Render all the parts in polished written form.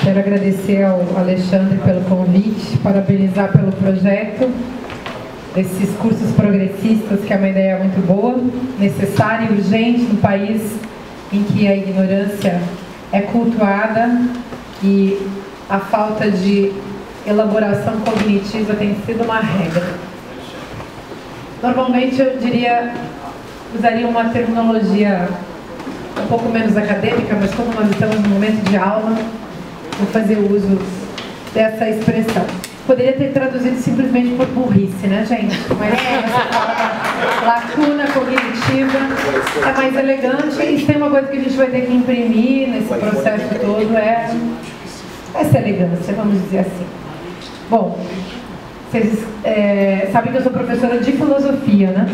Quero agradecer ao Alexandre pelo convite, parabenizar pelo projeto desses cursos progressistas, que é uma ideia muito boa, necessária e urgente no país em que a ignorância é cultuada e a falta de elaboração cognitiva tem sido uma regra. Normalmente eu usaria uma terminologia um pouco menos acadêmica, mas como nós estamos no momento de aula, vou fazer uso dessa expressão. Poderia ter traduzido simplesmente por burrice, né, gente? Mas lacuna cognitiva é mais elegante. E tem uma coisa que a gente vai ter que imprimir nesse processo todo, é essa elegância, vamos dizer assim. Bom, vocês sabem que eu sou professora de filosofia, né?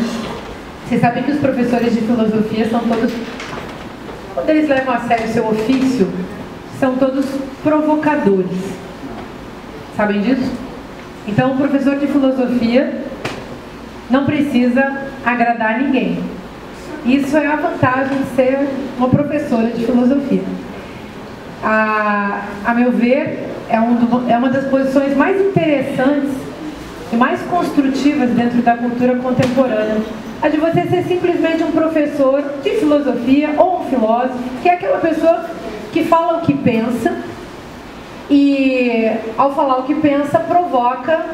Vocês sabem que os professores de filosofia são todos, quando eles levam a sério o seu ofício, são todos provocadores. Sabem disso? Então, o professor de filosofia não precisa agradar ninguém. Isso é a vantagem de ser uma professora de filosofia. A meu ver, é uma das posições mais interessantes e mais construtivas dentro da cultura contemporânea. A de você ser simplesmente um professor de filosofia ou um filósofo, que é aquela pessoa que fala o que pensa e, ao falar o que pensa, provoca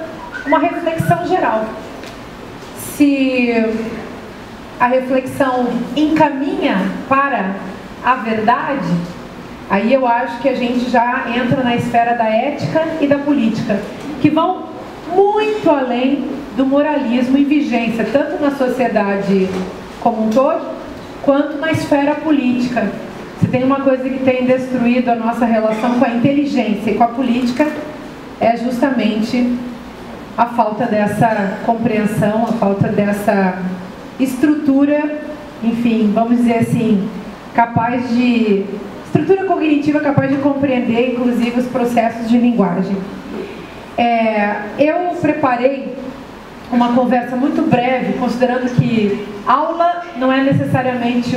uma reflexão geral. Se a reflexão encaminha para a verdade, aí eu acho que a gente já entra na esfera da ética e da política, que vão muito além do moralismo em vigência, tanto na sociedade como um todo, quanto na esfera política. Se tem uma coisa que tem destruído a nossa relação com a inteligência e com a política, é justamente a falta dessa compreensão, a falta dessa estrutura, enfim, vamos dizer assim, estrutura cognitiva capaz de compreender, inclusive, os processos de linguagem. Eu preparei uma conversa muito breve, considerando que aula não é necessariamente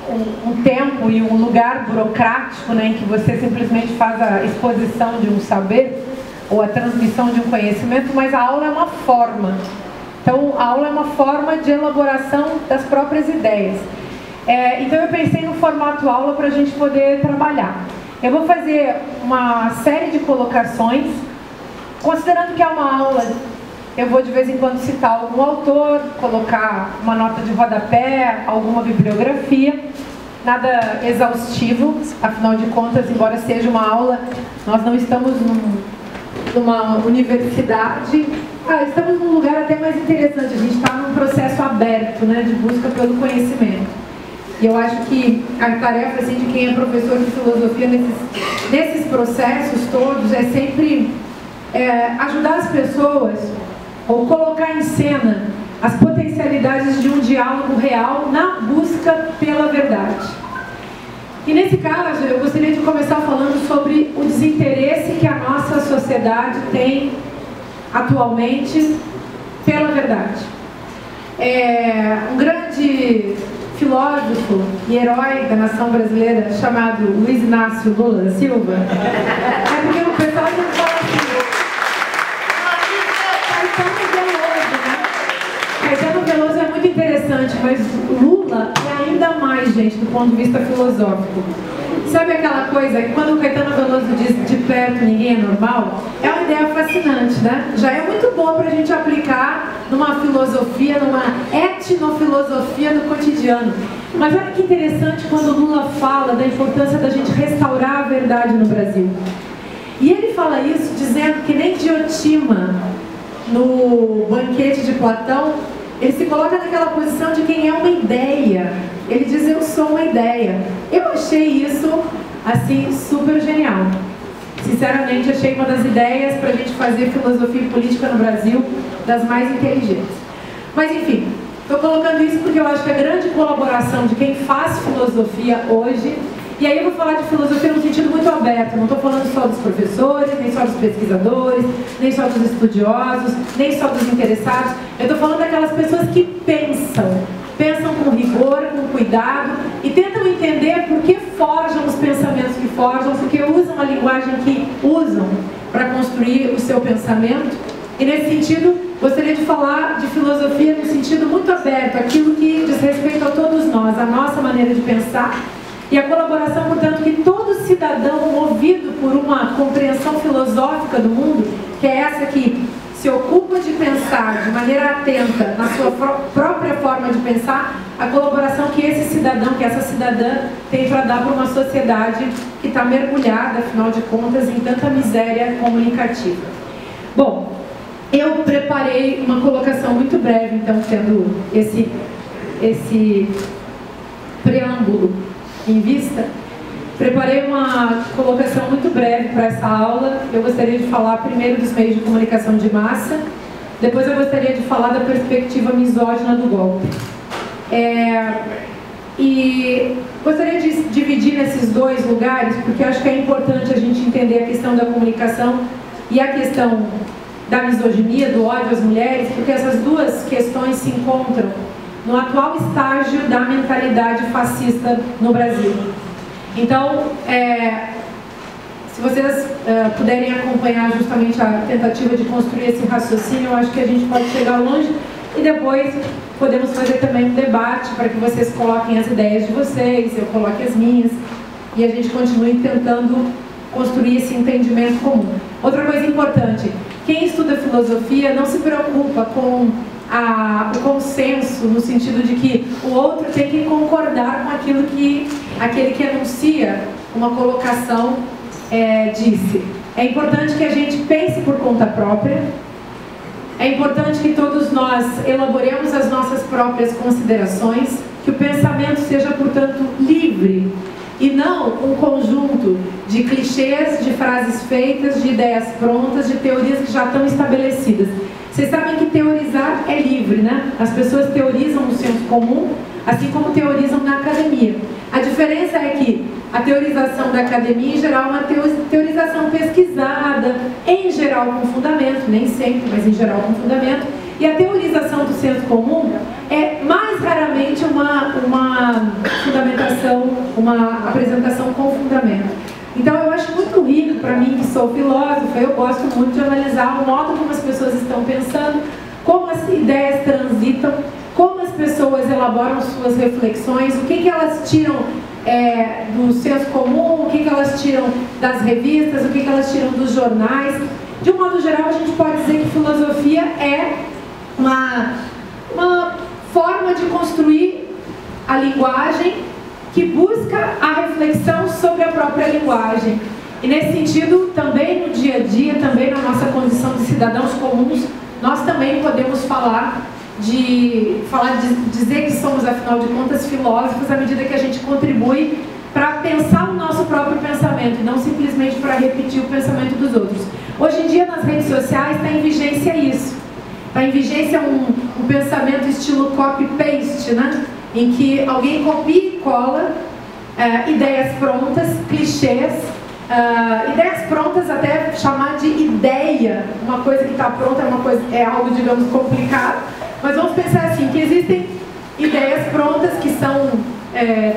um tempo e um lugar burocrático, né, em que você simplesmente faz a exposição de um saber ou a transmissão de um conhecimento, mas a aula é uma forma. Então, a aula é uma forma de elaboração das próprias ideias. Então, eu pensei no formato aula para a gente poder trabalhar. Eu vou fazer uma série de colocações, considerando que é uma aula. Eu vou de vez em quando citar algum autor, colocar uma nota de rodapé, alguma bibliografia, nada exaustivo, afinal de contas, embora seja uma aula, nós não estamos numa universidade, estamos num lugar até mais interessante, a gente está num processo aberto, né, de busca pelo conhecimento. E eu acho que a tarefa assim, de quem é professor de filosofia nesses processos todos é sempre ajudar as pessoas ou colocar em cena as potencialidades de um diálogo real na busca pela verdade. E nesse caso, eu gostaria de começar falando sobre o desinteresse que a nossa sociedade tem atualmente pela verdade. Um grande filósofo e herói da nação brasileira chamado Luiz Inácio Lula da Silva, porque o pessoal não fala assim, Caetano Veloso é muito interessante, mas Lula é ainda mais, gente, do ponto de vista filosófico. Sabe aquela coisa que quando o Caetano Veloso diz de perto ninguém é normal? É uma ideia fascinante, né? Já é muito boa para a gente aplicar numa filosofia, numa etnofilosofia do cotidiano. Mas olha que interessante quando Lula fala da importância da gente restaurar a verdade no Brasil. E ele fala isso dizendo que nem Diotima, no banquete de Platão, ele se coloca naquela posição de quem é uma ideia. Ele diz, eu sou uma ideia. Eu achei isso, assim, super genial. Sinceramente, achei uma das ideias para a gente fazer filosofia e política no Brasil das mais inteligentes. Mas, enfim, estou colocando isso porque eu acho que a grande colaboração de quem faz filosofia hoje, e aí eu vou falar de filosofia num sentido muito aberto, não estou falando só dos professores, nem só dos pesquisadores, nem só dos estudiosos, nem só dos interessados, eu estou falando daquelas pessoas que pensam com rigor, com cuidado, e tentam entender por que forjam os pensamentos que forjam, porque usam uma linguagem que usam para construir o seu pensamento. E nesse sentido, gostaria de falar de filosofia no sentido muito aberto, aquilo que diz respeito a todos nós, a nossa maneira de pensar, e a colaboração, portanto, que todo cidadão movido por uma compreensão filosófica do mundo, que é essa que se ocupa de pensar de maneira atenta na sua própria forma de pensar, a colaboração que esse cidadão, que essa cidadã tem para dar para uma sociedade que está mergulhada, afinal de contas, em tanta miséria comunicativa. Bom, eu preparei uma colocação muito breve, então, tendo esse preâmbulo em vista. Preparei uma colocação muito breve para essa aula. Eu gostaria de falar primeiro dos meios de comunicação de massa, depois eu gostaria de falar da perspectiva misógina do golpe. E gostaria de dividir nesses dois lugares, porque eu acho que é importante a gente entender a questão da comunicação e a questão da misoginia, do ódio às mulheres, porque essas duas questões se encontram no atual estágio da mentalidade fascista no Brasil. Então, se vocês puderem acompanhar justamente a tentativa de construir esse raciocínio, eu acho que a gente pode chegar longe e depois podemos fazer também um debate para que vocês coloquem as ideias de vocês, eu coloque as minhas e a gente continue tentando construir esse entendimento comum. Outra coisa importante, quem estuda filosofia não se preocupa com o consenso, no sentido de que o outro tem que concordar com aquilo que aquele que anuncia uma colocação disse. É importante que a gente pense por conta própria, é importante que todos nós elaboremos as nossas próprias considerações, que o pensamento seja, portanto, livre e não um conjunto de clichês, de frases feitas, de ideias prontas, de teorias que já estão estabelecidas. Vocês sabem que teorizar é livre, né? As pessoas teorizam no senso comum, assim como teorizam na academia. A diferença é que a teorização da academia, em geral, é uma teorização pesquisada, em geral com fundamento, nem sempre, mas em geral com fundamento. E a teorização do senso comum é mais raramente uma fundamentação, uma apresentação com fundamento. Então eu acho muito rico, para mim que sou filósofa, eu gosto muito de analisar o modo como as pessoas estão pensando, como as ideias transitam, como as pessoas elaboram suas reflexões, o que elas tiram do senso comum, o que elas tiram das revistas, o que elas tiram dos jornais. De um modo geral, a gente pode dizer que filosofia é uma forma de construir a linguagem que busca a reflexão sobre a própria linguagem. E nesse sentido, também no dia a dia, também na nossa condição de cidadãos comuns, nós também podemos dizer que somos, afinal de contas, filósofos, à medida que a gente contribui para pensar o nosso próprio pensamento, não simplesmente para repetir o pensamento dos outros. Hoje em dia, nas redes sociais, está em vigência isso. Está em vigência um pensamento estilo copy-paste, né? Em que alguém copia e cola ideias prontas, clichês, ideias prontas, até chamar de ideia, uma coisa que está pronta é algo, digamos, complicado, mas vamos pensar assim, que existem ideias prontas que são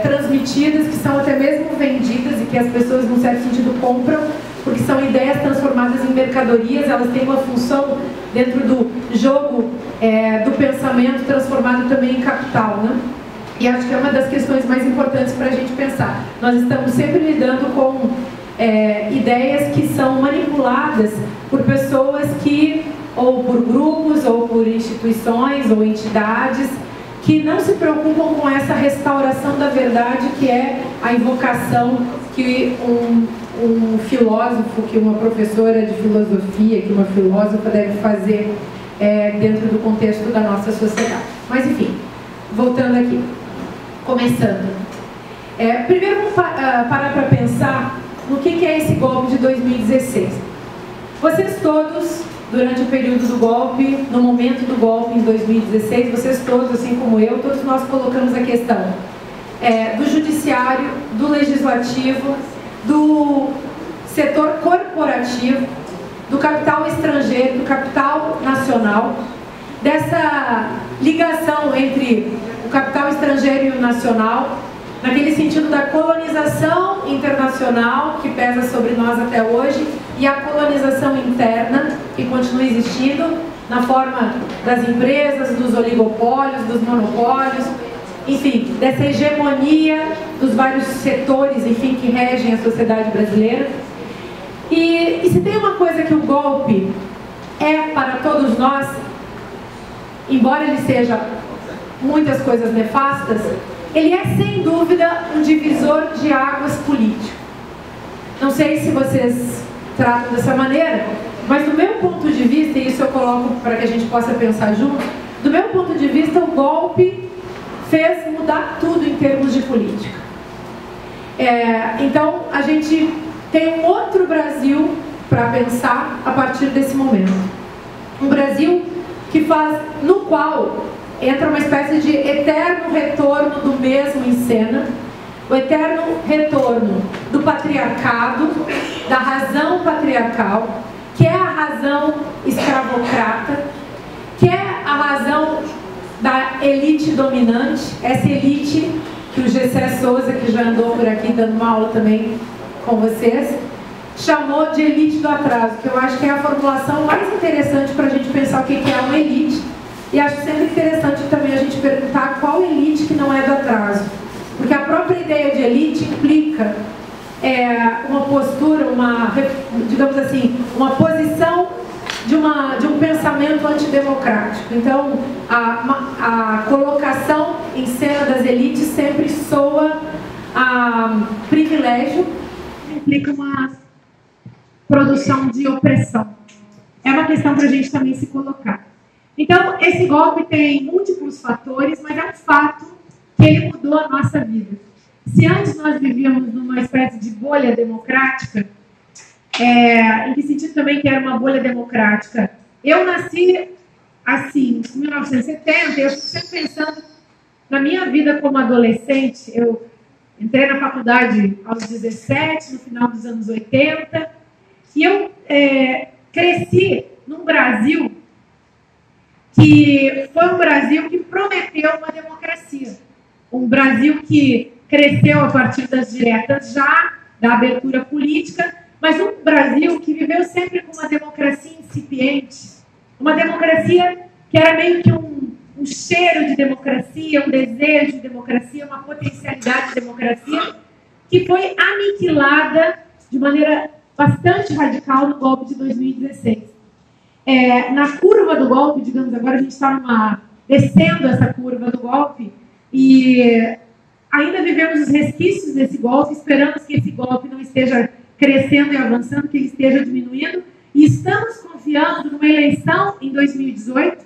transmitidas, que são até mesmo vendidas e que as pessoas, num certo sentido, compram, porque são ideias transformadas em mercadorias, elas têm uma função dentro do jogo do pensamento transformado também em capital, né? E acho que é uma das questões mais importantes para a gente pensar. Nós estamos sempre lidando com ideias que são manipuladas por pessoas ou por grupos, ou por instituições, ou entidades, que não se preocupam com essa restauração da verdade, que é a invocação que um filósofo, que uma professora de filosofia, que uma filósofa deve fazer dentro do contexto da nossa sociedade. Mas enfim, voltando aqui, começando. Primeiro vamos parar para pensar no que é esse golpe de 2016. Vocês todos, durante o período do golpe, no momento do golpe em 2016, vocês todos, assim como eu, todos nós colocamos a questão do judiciário, do legislativo, do setor corporativo, do capital estrangeiro, do capital nacional, dessa ligação entre o capital estrangeiro e o nacional, naquele sentido da colonização internacional que pesa sobre nós até hoje e a colonização interna que continua existindo na forma das empresas, dos oligopólios, dos monopólios, enfim, dessa hegemonia dos vários setores, enfim, que regem a sociedade brasileira. E se tem uma coisa que o golpe é para todos nós, embora ele seja muitas coisas nefastas, ele é sem dúvida um divisor de águas político. Não sei se vocês tratam dessa maneira, mas do meu ponto de vista, e isso eu coloco para que a gente possa pensar junto, do meu ponto de vista o golpe fez mudar tudo em termos de política. Então a gente tem um outro Brasil para pensar a partir desse momento. Um Brasil que faz, no qual entra uma espécie de eterno retorno do mesmo em cena, o eterno retorno do patriarcado, da razão patriarcal, que é a razão escravocrata, que é a razão da elite dominante, essa elite que o Gessé Souza, que já andou por aqui dando uma aula também com vocês, chamou de elite do atraso, que eu acho que é a formulação mais interessante para a gente pensar o que é uma elite. E acho sempre interessante também a gente perguntar qual elite que não é do atraso. Porque a própria ideia de elite implica uma postura, digamos assim, uma posição de um pensamento antidemocrático. Então, a colocação em cena das elites sempre soa a privilégio, implica uma produção de opressão. É uma questão para a gente também se colocar. Então, esse golpe tem múltiplos fatores, mas é um fato que ele mudou a nossa vida. Se antes nós vivíamos numa espécie de bolha democrática, em que sentido também que era uma bolha democrática? Eu nasci, assim, em 1970, eu fico sempre pensando na minha vida como adolescente. Eu entrei na faculdade aos 17, no final dos anos 80, e eu cresci num Brasil que foi um Brasil que prometeu uma democracia. Um Brasil que cresceu a partir das diretas já, da abertura política, mas um Brasil que viveu sempre com uma democracia incipiente, uma democracia que era meio que um cheiro de democracia, um desejo de democracia, uma potencialidade de democracia, que foi aniquilada de maneira bastante radical no golpe de 2016. Na curva do golpe, digamos, agora a gente está descendo essa curva do golpe e ainda vivemos os resquícios desse golpe, esperamos que esse golpe não esteja crescendo e avançando, que ele esteja diminuindo, e estamos confiando numa eleição em 2018,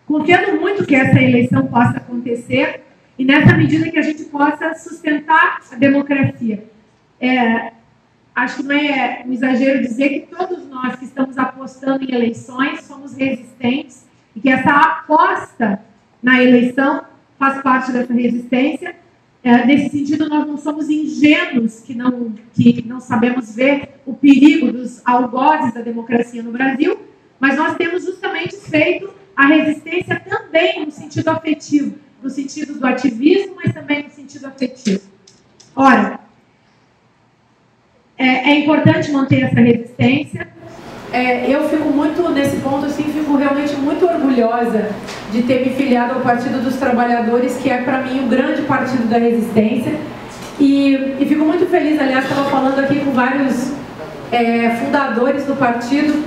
confiando muito que essa eleição possa acontecer e nessa medida que a gente possa sustentar a democracia. Acho que não é um exagero dizer que todos nós que estamos apostando em eleições somos resistentes e que essa aposta na eleição faz parte dessa resistência. Nesse sentido, nós não somos ingênuos que não sabemos ver o perigo dos algozes da democracia no Brasil, mas nós temos justamente feito a resistência também no sentido afetivo, no sentido do ativismo, mas também no sentido afetivo. Ora, é importante manter essa resistência. Eu fico muito, nesse ponto, assim, fico realmente muito orgulhosa de ter me filiado ao Partido dos Trabalhadores, que é, para mim, o grande partido da resistência. E fico muito feliz, aliás, estava falando aqui com vários fundadores do partido,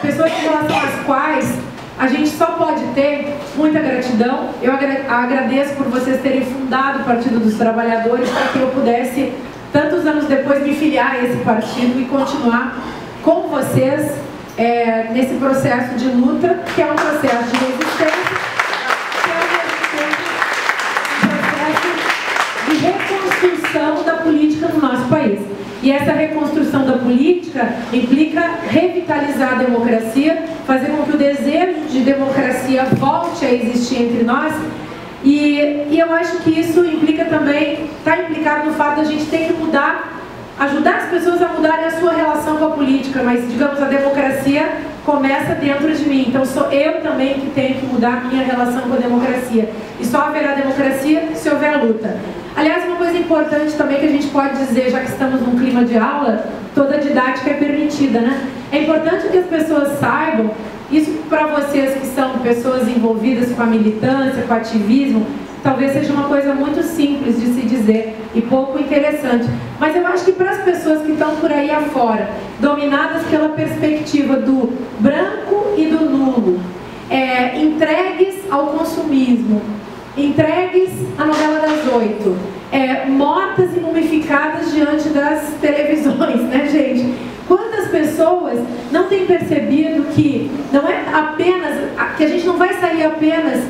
pessoas em relação às quais a gente só pode ter muita gratidão. Eu agradeço por vocês terem fundado o Partido dos Trabalhadores para que eu pudesse, tantos anos depois, me filiar a esse partido e continuar com vocês nesse processo de luta, que é um processo de resistência, que é um processo de reconstrução da política no nosso país. E essa reconstrução da política implica revitalizar a democracia, fazer com que o desejo de democracia volte a existir entre nós. E eu acho que isso implica também, está implicado no fato de a gente ter que mudar, ajudar as pessoas a mudarem a sua relação com a política, mas, digamos, a democracia começa dentro de mim. Então, sou eu também que tenho que mudar a minha relação com a democracia. E só haverá democracia se houver luta. Aliás, uma coisa importante também que a gente pode dizer, já que estamos num clima de aula, toda didática é permitida, né? É importante que as pessoas saibam, isso para vocês que são pessoas envolvidas com a militância, com o ativismo, talvez seja uma coisa muito simples de se dizer e pouco interessante. Mas eu acho que para as pessoas que estão por aí afora, dominadas pela perspectiva do branco e do nulo, entregues ao consumismo, entregues à novela das 8, mortas e mumificadas diante das televisões, né, gente? Quantas pessoas não têm percebido que não é apenas, que a gente não vai sair apenas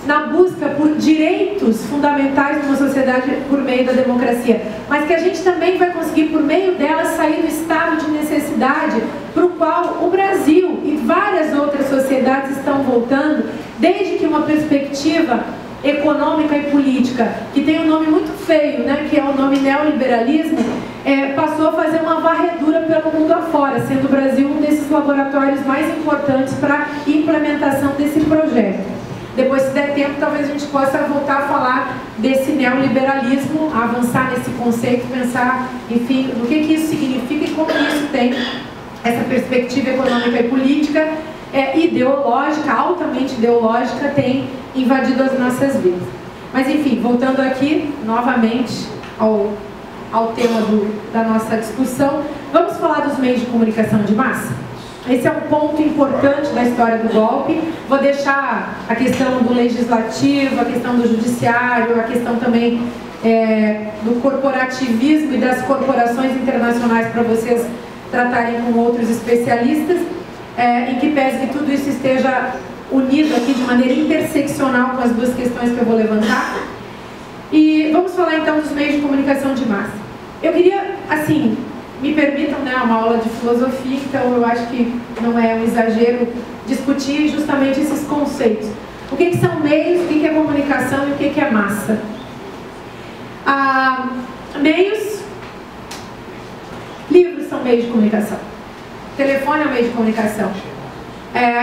na busca por direitos fundamentais numa sociedade por meio da democracia, mas que a gente também vai conseguir, por meio dela, sair do estado de necessidade para o qual o Brasil e várias outras sociedades estão voltando, desde que uma perspectiva econômica e política, que tem um nome muito feio, né, que é o nome neoliberalismo, passou a fazer uma varredura pelo mundo afora, sendo o Brasil um desses laboratórios mais importantes para a implementação desse projeto. Depois, se der tempo, talvez a gente possa voltar a falar desse neoliberalismo, a avançar nesse conceito, pensar, enfim, no que isso significa e como isso tem essa perspectiva econômica e política, ideológica, altamente ideológica, tem invadido as nossas vidas. Mas, enfim, voltando aqui, novamente, ao tema da nossa discussão, vamos falar dos meios de comunicação de massa? Esse é um ponto importante da história do golpe. Vou deixar a questão do legislativo, a questão do judiciário, a questão também do corporativismo e das corporações internacionais para vocês tratarem com outros especialistas, em que pese que tudo isso esteja unido aqui de maneira interseccional com as duas questões que eu vou levantar. E vamos falar então dos meios de comunicação de massa. Eu queria, assim, me permitam, né, uma aula de filosofia, então eu acho que não é um exagero discutir justamente esses conceitos. O que são meios, o que é comunicação e o que é massa? Meios, livros são meios de comunicação, telefone é um meio de comunicação,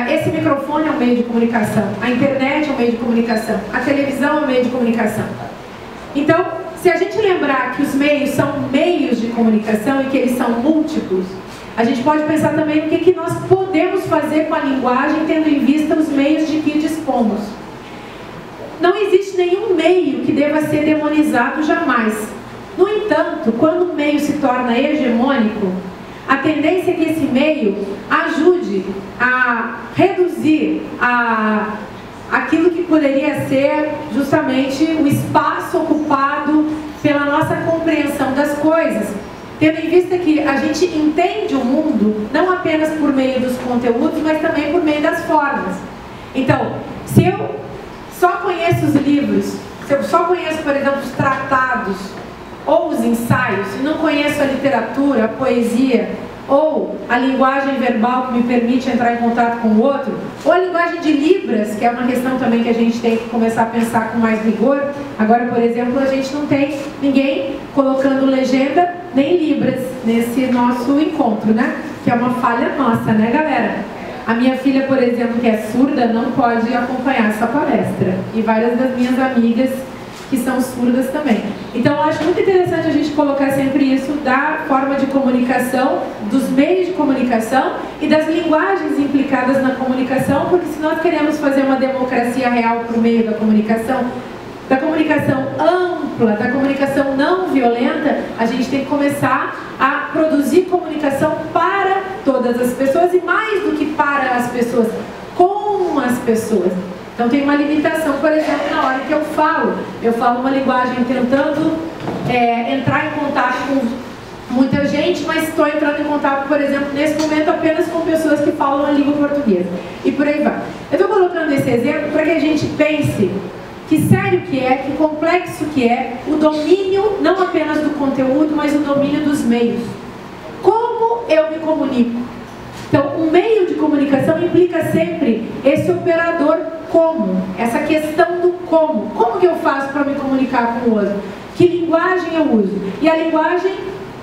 esse microfone é um meio de comunicação, a internet é um meio de comunicação, a televisão é um meio de comunicação. Então, se a gente lembrar que os meios são meios de comunicação e que eles são múltiplos, a gente pode pensar também no que nós podemos fazer com a linguagem, tendo em vista os meios de que dispomos. Não existe nenhum meio que deva ser demonizado jamais. No entanto, quando o meio se torna hegemônico, a tendência é que esse meio ajude a reduzir aquilo que poderia ser justamente o espaço ocupado pela nossa compreensão das coisas, tendo em vista que a gente entende o mundo não apenas por meio dos conteúdos, mas também por meio das formas. Então, se eu só conheço os livros, se eu só conheço, por exemplo, os tratados ou os ensaios, e não conheço a literatura, a poesia, ou a linguagem verbal que me permite entrar em contato com o outro, ou a linguagem de Libras, que é uma questão também que a gente tem que começar a pensar com mais rigor. Agora, por exemplo, a gente não tem ninguém colocando legenda nem Libras nesse nosso encontro, né? Que é uma falha nossa, né, galera? A minha filha, por exemplo, que é surda, não pode acompanhar essa palestra. E várias das minhas amigas que são surdas também. Então, eu acho muito interessante a gente colocar sempre isso da forma de comunicação, dos meios de comunicação e das linguagens implicadas na comunicação, porque se nós queremos fazer uma democracia real por meio da comunicação ampla, da comunicação não violenta, a gente tem que começar a produzir comunicação para todas as pessoas e mais do que para as pessoas, com as pessoas. Então tem uma limitação, por exemplo, na hora que eu falo uma linguagem tentando entrar em contato com muita gente, mas estou entrando em contato, por exemplo, nesse momento apenas com pessoas que falam a língua portuguesa. E por aí vai. Eu estou colocando esse exemplo para que a gente pense que sério que é, que complexo que é o domínio, não apenas do conteúdo, mas o domínio dos meios. Como eu me comunico? Então, o meio de comunicação implica sempre esse operador como, essa questão do como. Como que eu faço para me comunicar com o outro? Que linguagem eu uso? E a linguagem,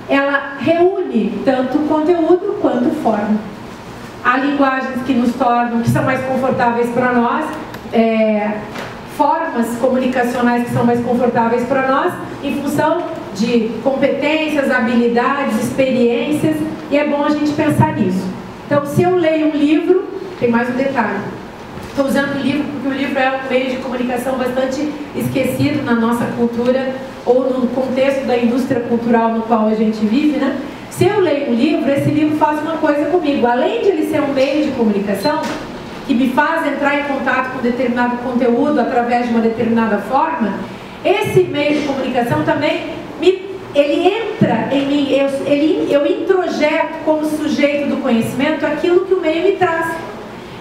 ela reúne tanto conteúdo quanto forma. Há linguagens que nos tornam, que são mais confortáveis para nós, formas comunicacionais que são mais confortáveis para nós, em função de competências, habilidades, experiências, e é bom a gente pensar nisso. Então, se eu leio um livro, tem mais um detalhe. Estou usando o livro porque o livro é um meio de comunicação bastante esquecido na nossa cultura ou no contexto da indústria cultural no qual a gente vive, né? Se eu leio um livro, esse livro faz uma coisa comigo. Além de ele ser um meio de comunicação, que me faz entrar em contato com determinado conteúdo através de uma determinada forma, esse meio de comunicação também, ele entra em mim, eu introjeto como sujeito do conhecimento aquilo que o meio me traz.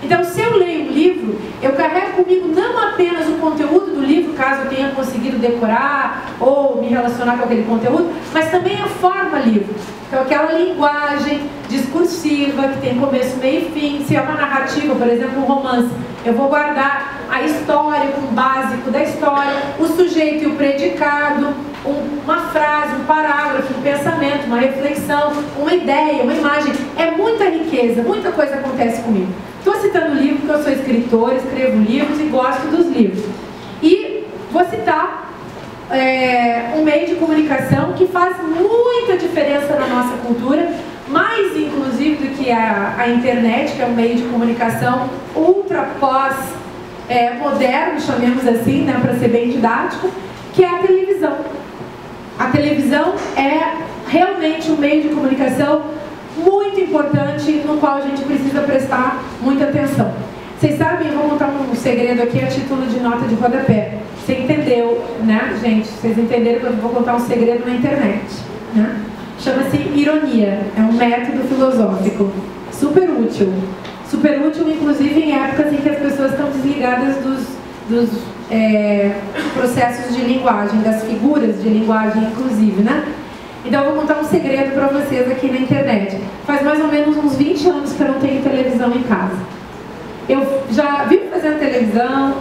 Então, se eu leio um livro, eu carrego comigo não apenas o conteúdo do livro, caso eu tenha conseguido decorar ou me relacionar com aquele conteúdo, mas também a forma livro. Então, aquela linguagem discursiva que tem começo, meio e fim. Se é uma narrativa, por exemplo, um romance, eu vou guardar a história, o básico da história, o sujeito e o predicado, uma frase, um parágrafo, um pensamento, uma reflexão, uma ideia, uma imagem. É muita riqueza, muita coisa acontece comigo. Estou citando o livro porque eu sou escritora, escrevo livros e gosto dos livros. E vou citar um meio de comunicação que faz muita diferença na nossa cultura, mais inclusive do que a internet, que é um meio de comunicação ultra pós-moderno, chamemos assim, né, para ser bem didático, que é a televisão. A televisão é realmente um meio de comunicação muito importante, no qual a gente precisa prestar muita atenção. Vocês sabem, eu vou contar um segredo aqui a título de nota de rodapé. Você entendeu, né, gente? Vocês entenderam que eu vou contar um segredo na internet, né? Chama-se ironia, é um método filosófico super útil, inclusive em épocas em que as pessoas estão desligadas dos processos de linguagem, das figuras de linguagem, inclusive, né? Então eu vou contar um segredo para vocês aqui na internet. Faz mais ou menos uns 20 anos que eu não tenho televisão em casa. Eu já vivo fazendo televisão,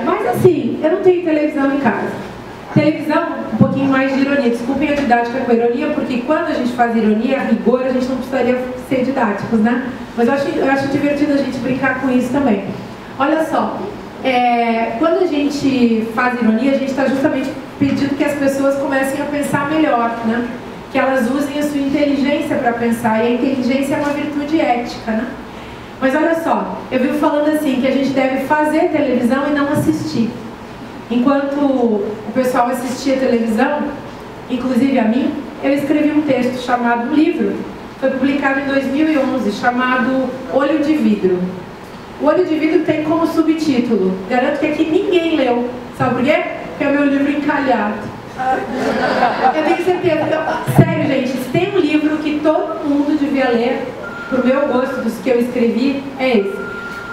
mas assim, eu não tenho televisão em casa. Televisão, um pouquinho mais de ironia. Desculpem a didática com a ironia, porque quando a gente faz ironia, a rigor, a gente não precisaria ser didáticos, né? Mas eu acho divertido a gente brincar com isso também. Olha só, quando a gente faz ironia, a gente está justamente pedindo que as pessoas comecem a pensar melhor, né? Que elas usem a sua inteligência para pensar, e a inteligência é uma virtude ética, né? Mas olha só, eu vivo falando assim, que a gente deve fazer televisão e não assistir. Enquanto o pessoal assistia televisão, inclusive a mim, eu escrevi um texto chamado, um livro, foi publicado em 2011, chamado Olho de Vidro. O Olho de Vidro tem como subtítulo, garanto que aqui ninguém leu, sabe por quê? Porque é o meu livro encalhado. Eu tenho certeza, sério gente, se tem um livro que todo mundo devia ler, pro meu gosto, dos que eu escrevi, é esse.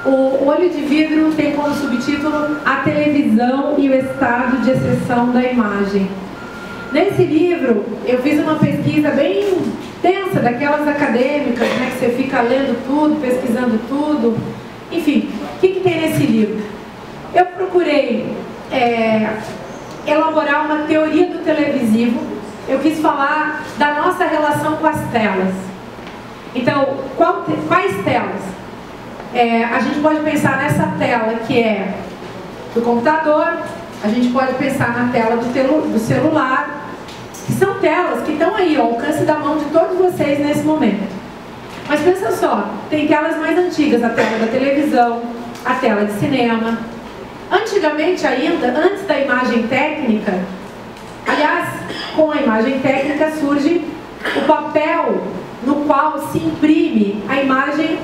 O Olho de Vidro tem como subtítulo A Televisão e o Estado de Exceção da Imagem. Nesse livro, eu fiz uma pesquisa bem densa, daquelas acadêmicas, né, que você fica lendo tudo, pesquisando tudo. Enfim, o que tem nesse livro? Eu procurei elaborar uma teoria do televisivo. Eu quis falar da nossa relação com as telas. Então, quais telas? A gente pode pensar nessa tela que é do computador, a gente pode pensar na tela do celular, que são telas que estão aí, ao alcance da mão de todos vocês nesse momento. Mas pensa só, tem telas mais antigas, a tela da televisão, a tela de cinema. Antigamente ainda, antes da imagem técnica, aliás, com a imagem técnica surge o papel no qual se imprime a imagem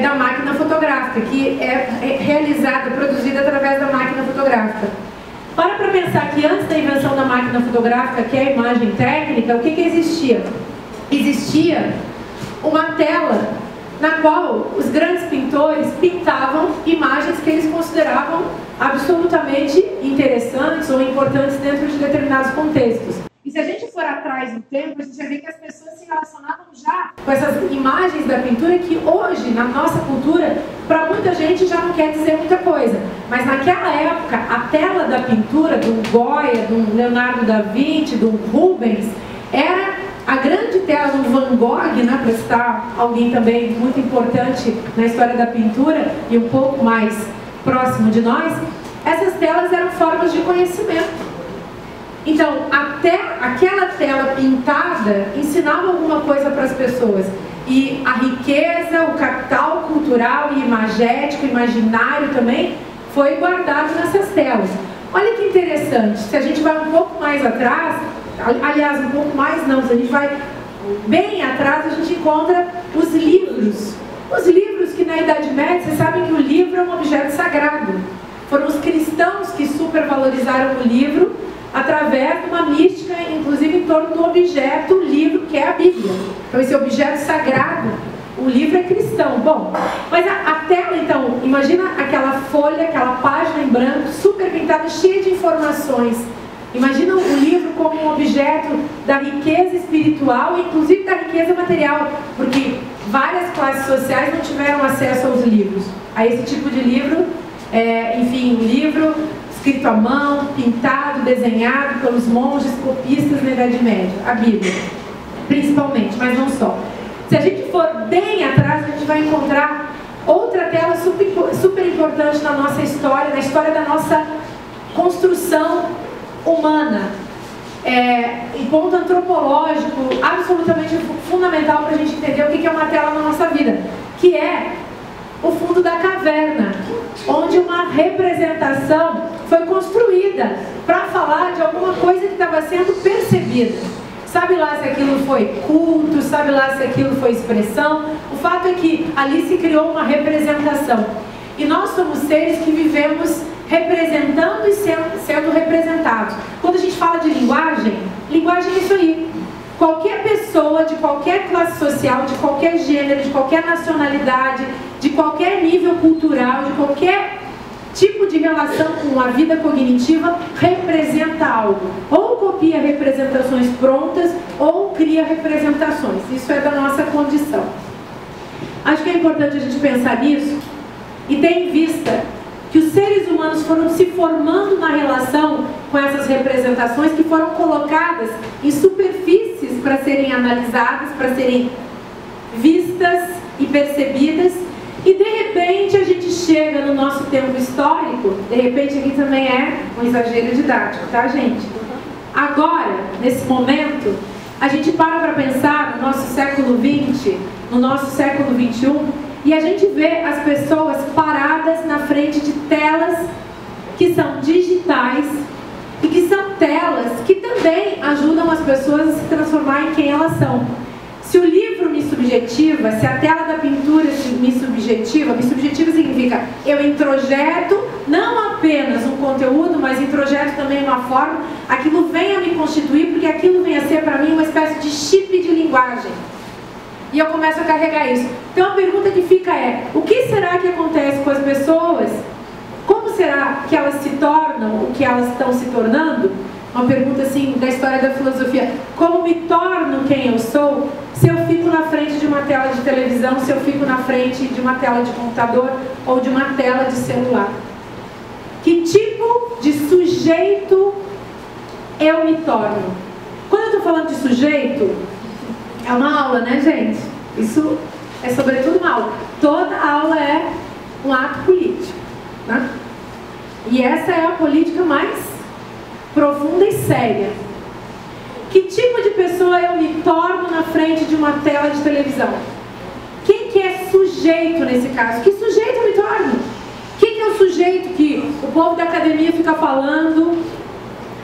da máquina fotográfica, que é realizada, produzida através da máquina fotográfica. Para pensar que antes da invenção da máquina fotográfica, que é a imagem técnica, o que existia? Existia uma tela na qual os grandes pintores pintavam imagens que eles consideravam absolutamente interessantes ou importantes dentro de determinados contextos. E se a gente for atrás do tempo, a gente vai ver que as pessoas se relacionavam já com essas imagens da pintura que hoje, na nossa cultura, para muita gente já não quer dizer muita coisa. Mas naquela época, a tela da pintura, do Goya, do Leonardo da Vinci, do Rubens, era a grande tela do Van Gogh, né, para citar alguém também muito importante na história da pintura e um pouco mais próximo de nós, essas telas eram formas de conhecimento. Então, até aquela tela pintada ensinava alguma coisa para as pessoas. E a riqueza, o capital cultural e imagético, imaginário também, foi guardado nessas telas. Olha que interessante, se a gente vai um pouco mais atrás, aliás, um pouco mais não, se a gente vai bem atrás, a gente encontra os livros. Os livros que na Idade Média, vocês sabem que o livro é um objeto sagrado. Foram os cristãos que supervalorizaram o livro através de uma mística, inclusive em torno do objeto, o livro, que é a Bíblia. Então esse objeto sagrado, o livro é cristão. Bom, mas a tela, então, imagina aquela folha, aquela página em branco, super pintada, cheia de informações. Imagina o livro como um objeto da riqueza espiritual, inclusive da riqueza material, porque várias classes sociais não tiveram acesso aos livros, a esse tipo de livro, enfim, um livro escrito à mão, pintado, desenhado pelos monges copistas na Idade Média, a Bíblia, principalmente, mas não só. Se a gente for bem atrás, a gente vai encontrar outra tela super importante na nossa história, na história da nossa construção humana. Em ponto antropológico, absolutamente fundamental para a gente entender o que é uma tela na nossa vida, que é o fundo da caverna, onde uma representação foi construída para falar de alguma coisa que estava sendo percebida. Sabe lá se aquilo foi culto, sabe lá se aquilo foi expressão. O fato é que ali se criou uma representação. E nós somos seres que vivemos representando e sendo representados. Quando a gente fala de linguagem, linguagem é isso aí. Qualquer pessoa de qualquer classe social, de qualquer gênero, de qualquer nacionalidade, de qualquer nível cultural, de qualquer tipo de relação com a vida cognitiva, representa algo. Ou copia representações prontas, ou cria representações. Isso é da nossa condição. Acho que é importante a gente pensar nisso e ter em vista que os seres humanos foram se formando na relação com essas representações que foram colocadas em superfícies para serem analisadas, para serem vistas e percebidas. E de repente a gente chega no nosso tempo histórico, de repente aqui também é um exagero didático, tá, gente? Agora, nesse momento, a gente para pensar no nosso século XX, no nosso século XXI, e a gente vê as pessoas paradas na frente de telas que são digitais e que são telas que também ajudam as pessoas a se transformar em quem elas são. Se o livro me subjetiva, se a tela da pintura me subjetiva significa eu introjeto não apenas um conteúdo, mas introjeto também uma forma, aquilo vem a me constituir, porque aquilo vem a ser para mim uma espécie de chip de linguagem. E eu começo a carregar isso. Então a pergunta que fica é, o que será que acontece com as pessoas? Como será que elas se tornam o que elas estão se tornando? Uma pergunta assim da história da filosofia. Como me torno quem eu sou se eu fico na frente de uma tela de televisão, se eu fico na frente de uma tela de computador ou de uma tela de celular? Que tipo de sujeito eu me torno? Quando eu estou falando de sujeito, é uma aula, né, gente? Isso é sobretudo uma aula. Toda aula é um ato político, né? E essa é a política mais profunda e séria. Que tipo de pessoa eu me torno na frente de uma tela de televisão? Quem que é sujeito nesse caso? Que sujeito eu me torno? Quem que é o sujeito que o povo da academia fica falando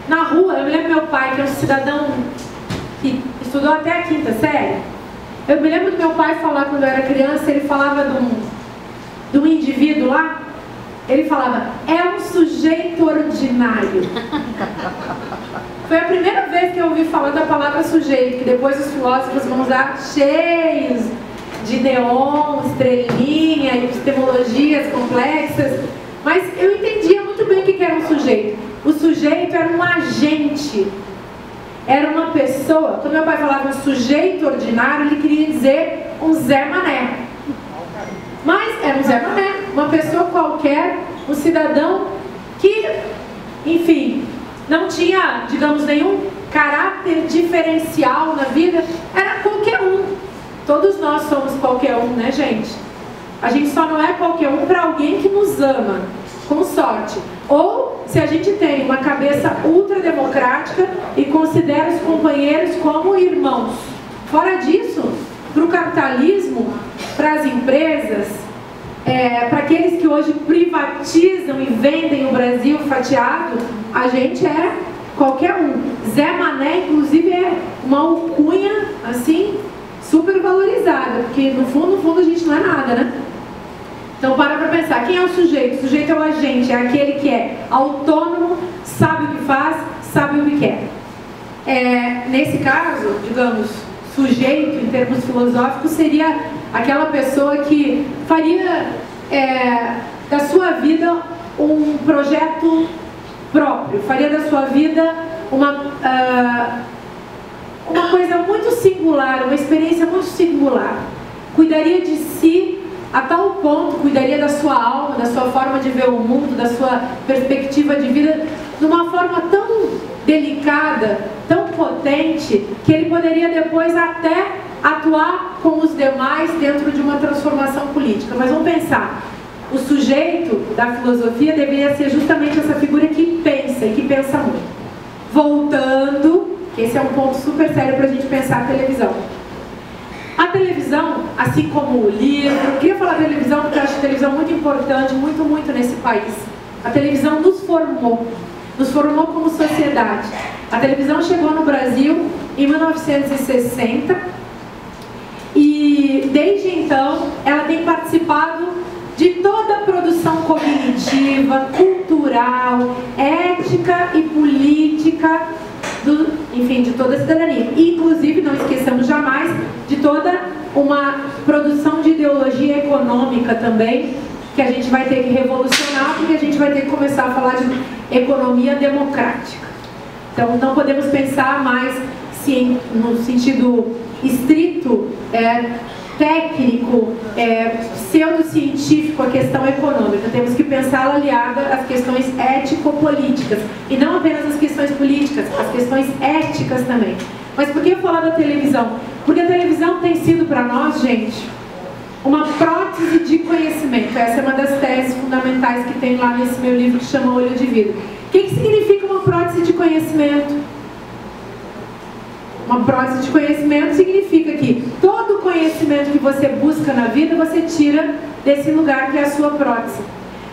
na rua? Eu me lembro do meu pai, que é um cidadão que estudou até a 5ª série. Eu me lembro do meu pai falar quando eu era criança, ele falava de um indivíduo lá, ele falava, é um sujeito ordinário. Foi a primeira vez que eu ouvi falar da palavra sujeito, que depois os filósofos vão usar cheios de neon, estrelinha, epistemologias complexas, mas eu entendia muito bem o que era um sujeito. O sujeito era um agente. Era uma pessoa, quando meu pai falava um sujeito ordinário, ele queria dizer um Zé Mané. Mas era um Zé Mané, uma pessoa qualquer, um cidadão que, enfim, não tinha, digamos, nenhum caráter diferencial na vida, era qualquer um. Todos nós somos qualquer um, né, gente? A gente só não é qualquer um para alguém que nos ama. com sorte. Ou se a gente tem uma cabeça ultrademocrática e considera os companheiros como irmãos. Fora disso, para o capitalismo, para as empresas, para aqueles que hoje privatizam e vendem o Brasil fatiado, a gente é qualquer um. Zé Mané, inclusive, é uma alcunha, assim, super valorizada, porque no fundo a gente não é nada, né? Então para pensar, quem é o sujeito? O sujeito é o agente, é aquele que é autônomo, sabe o que faz, sabe o que quer. Nesse caso, digamos, sujeito, em termos filosóficos, seria aquela pessoa que faria da sua vida um projeto próprio, faria da sua vida uma coisa muito singular, uma experiência muito singular. Cuidaria de si a tal ponto, cuidaria da sua alma, da sua forma de ver o mundo, da sua perspectiva de vida, de uma forma tão delicada, tão potente, que ele poderia depois até atuar com os demais dentro de uma transformação política. Mas vamos pensar, o sujeito da filosofia deveria ser justamente essa figura que pensa e que pensa muito. Voltando, que esse é um ponto super sério para a gente pensar a televisão. A televisão, assim como o livro, eu queria falar da televisão porque eu acho a televisão muito importante, muito nesse país. A televisão nos formou como sociedade. A televisão chegou no Brasil em 1960 e desde então ela tem participado de toda a produção cognitiva, cultural, ética e política, de toda a cidadania. E, inclusive, não esqueçamos jamais de toda uma produção de ideologia econômica também, que a gente vai ter que revolucionar, porque a gente vai ter que começar a falar de economia democrática. Então, não podemos pensar mais no sentido estrito, técnico, pseudocientífico, a questão econômica. Temos que pensá-la aliada às questões ético-políticas. E não apenas as questões políticas, as questões éticas também. Mas por que eu falar da televisão? Porque a televisão tem sido para nós, gente, uma prótese de conhecimento. Essa é uma das teses fundamentais que tem lá nesse meu livro que chama Olho de Vidro. O que significa uma prótese de conhecimento? Uma prótese de conhecimento significa que todo conhecimento que você busca na vida, você tira desse lugar que é a sua prótese.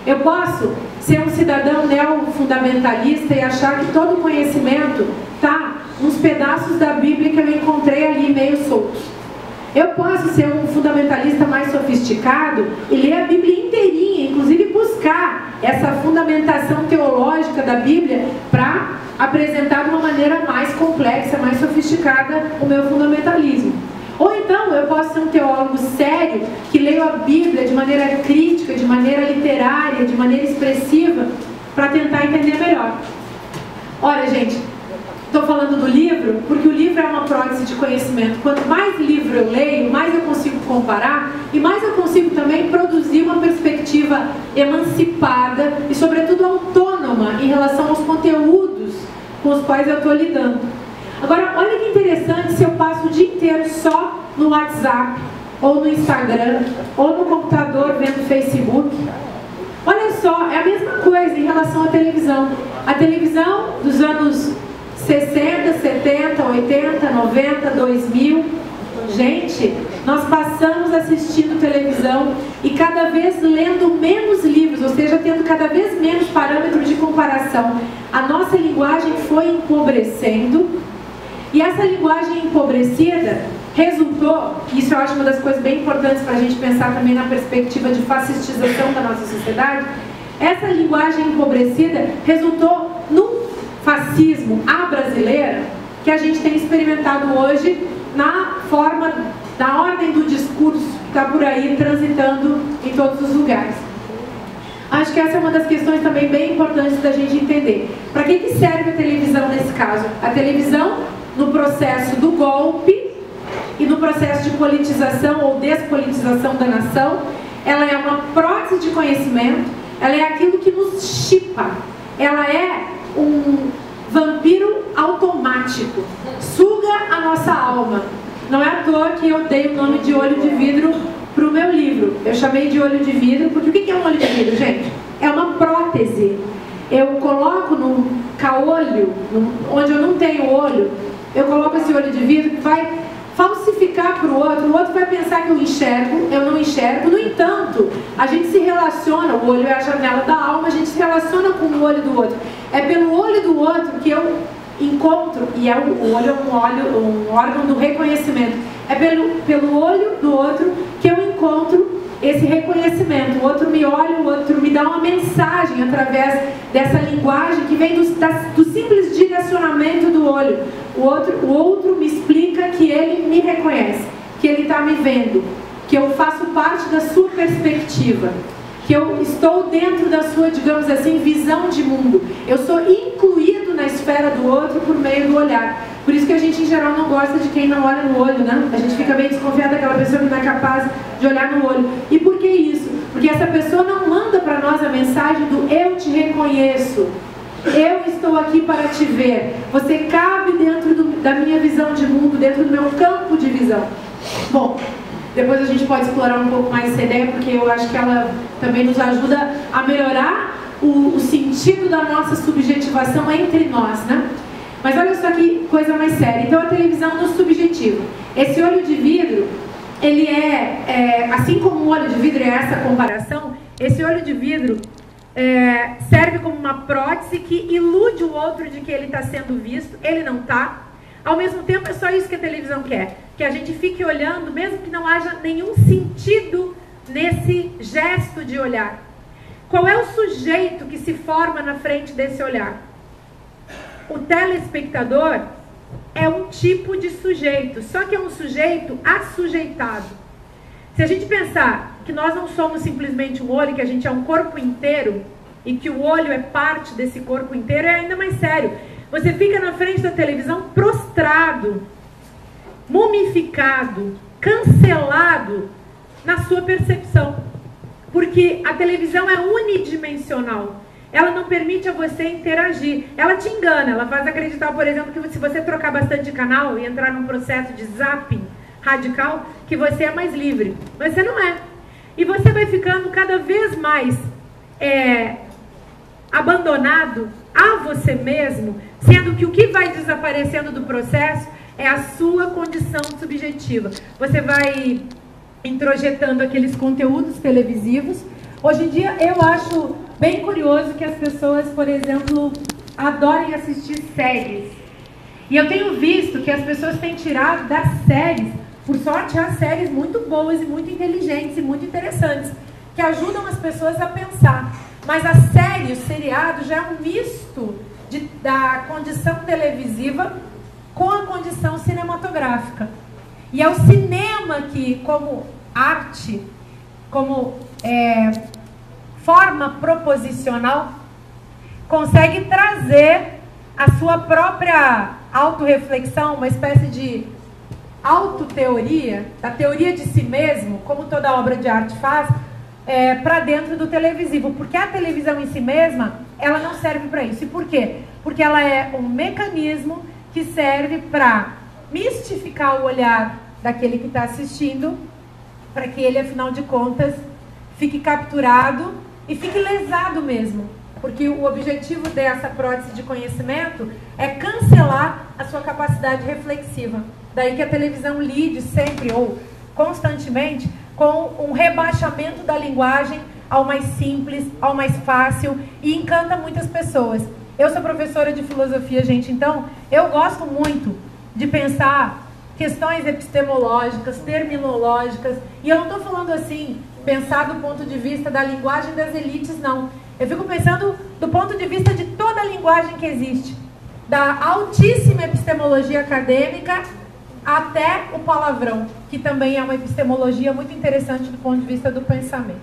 Eu posso ser um cidadão neofundamentalista e achar que todo conhecimento está nos pedaços da Bíblia que eu encontrei ali meio soltos. Eu posso ser um fundamentalista mais sofisticado e ler a Bíblia inteirinha, inclusive buscar essa fundamentação teológica da Bíblia para apresentar de uma maneira mais complexa, mais sofisticada o meu fundamentalismo. Ou então eu posso ser um teólogo sério que leio a Bíblia de maneira crítica, de maneira literária, de maneira expressiva, para tentar entender melhor. Olha, gente, estou falando do livro porque o livro é uma prótese de conhecimento. Quanto mais livro eu leio, mais eu consigo comparar e mais eu consigo também produzir uma perspectiva emancipada e, sobretudo, autônoma em relação aos conteúdos com os quais eu estou lidando. Agora, olha que interessante se eu passo o dia inteiro só no WhatsApp, ou no Instagram, ou no computador vendo Facebook. Olha só, é a mesma coisa em relação à televisão. A televisão dos anos 60, 70, 80, 90, 2000. Gente, nós passamos assistindo televisão e cada vez lendo menos livros, ou seja, tendo cada vez menos parâmetros de comparação. A nossa linguagem foi empobrecendo e essa linguagem empobrecida resultou, isso eu acho uma das coisas bem importantes para a gente pensar também na perspectiva de fascistização da nossa sociedade, essa linguagem empobrecida resultou num fascismo à brasileira que a gente tem experimentado hoje na forma, na ordem do discurso que está por aí transitando em todos os lugares. Acho que essa é uma das questões também bem importantes da gente entender. Para que serve a televisão nesse caso? A televisão, no processo do golpe e no processo de politização ou despolitização da nação, ela é uma prótese de conhecimento, ela é aquilo que nos chipa, ela é um vampiro automático, suga a nossa alma. Não é à toa que eu dei o nome de Olho de Vidro para o meu livro. Eu chamei de Olho de Vidro, porque o que é um olho de vidro, gente? é uma prótese. Eu coloco num caolho, onde eu não tenho olho, eu coloco esse olho de vidro que vai falsificar para o outro vai pensar que eu enxergo, eu não enxergo. No entanto, a gente se relaciona, o olho é a janela da alma, a gente se relaciona com o olho do outro. É pelo olho do outro que eu encontro, e o olho é um órgão do reconhecimento, é pelo olho do outro que eu encontro esse reconhecimento. O outro me olha, o outro me dá uma mensagem através dessa linguagem que vem do simples direcionamento do olho. O outro me explica que ele me reconhece, que ele está me vendo, que eu faço parte da sua perspectiva, que eu estou dentro da sua, digamos assim, visão de mundo. Eu sou incluído na esfera do outro por meio do olhar. Por isso que a gente, em geral, não gosta de quem não olha no olho, né? A gente fica bem desconfiado daquela pessoa que não é capaz de olhar no olho. E por que isso? Porque essa pessoa não manda para nós a mensagem do eu te reconheço, eu estou aqui para te ver, você cabe dentro da minha visão de mundo, dentro do meu campo de visão. Bom, depois a gente pode explorar um pouco mais essa ideia, porque eu acho que ela também nos ajuda a melhorar o sentido da nossa subjetivação entre nós, né? Mas olha só que coisa mais séria. Então a televisão no subjetivo. Esse olho de vidro, ele assim como o olho de vidro é essa comparação, esse olho de vidro serve como uma prótese que ilude o outro de que ele está sendo visto, ele não está. Ao mesmo tempo é só isso que a televisão quer, que a gente fique olhando, mesmo que não haja nenhum sentido nesse gesto de olhar. Qual é o sujeito que se forma na frente desse olhar? O telespectador é um tipo de sujeito, só que é um sujeito assujeitado. Se a gente pensar que nós não somos simplesmente um olho, que a gente é um corpo inteiro, e que o olho é parte desse corpo inteiro, é ainda mais sério. Você fica na frente da televisão prostrado, mumificado, cancelado na sua percepção. Porque a televisão é unidimensional. Ela não permite a você interagir. Ela te engana, ela faz acreditar, por exemplo, que se você trocar bastante de canal e entrar num processo de zapping radical, que você é mais livre. Mas você não é. E você vai ficando cada vez mais abandonado a você mesmo, sendo que o que vai desaparecendo do processo é a sua condição subjetiva. Você vai introjetando aqueles conteúdos televisivos. Hoje em dia eu acho bem curioso que as pessoas, por exemplo, adorem assistir séries. E eu tenho visto que as pessoas têm tirado das séries, por sorte, as séries muito boas e muito inteligentes e muito interessantes, que ajudam as pessoas a pensar. Mas a série, o seriado, já é um misto da condição televisiva com a condição cinematográfica. E é o cinema que, como arte, como forma proposicional, consegue trazer a sua própria autorreflexão, uma espécie de autoteoria, da teoria de si mesmo, como toda obra de arte faz, para dentro do televisivo. Porque a televisão em si mesma, ela não serve para isso. E por quê? Porque ela é um mecanismo que serve para mistificar o olhar daquele que está assistindo, para que ele, afinal de contas, fique capturado e fique lesado mesmo. Porque o objetivo dessa prótese de conhecimento é cancelar a sua capacidade reflexiva. Daí que a televisão lide sempre, ou constantemente, com um rebaixamento da linguagem ao mais simples, ao mais fácil, e encanta muitas pessoas. Eu sou professora de filosofia, gente, então eu gosto muito de pensar questões epistemológicas, terminológicas, e eu não estou falando assim, pensar do ponto de vista da linguagem das elites, não. Eu fico pensando do ponto de vista de toda a linguagem que existe, da altíssima epistemologia acadêmica até o palavrão, que também é uma epistemologia muito interessante do ponto de vista do pensamento.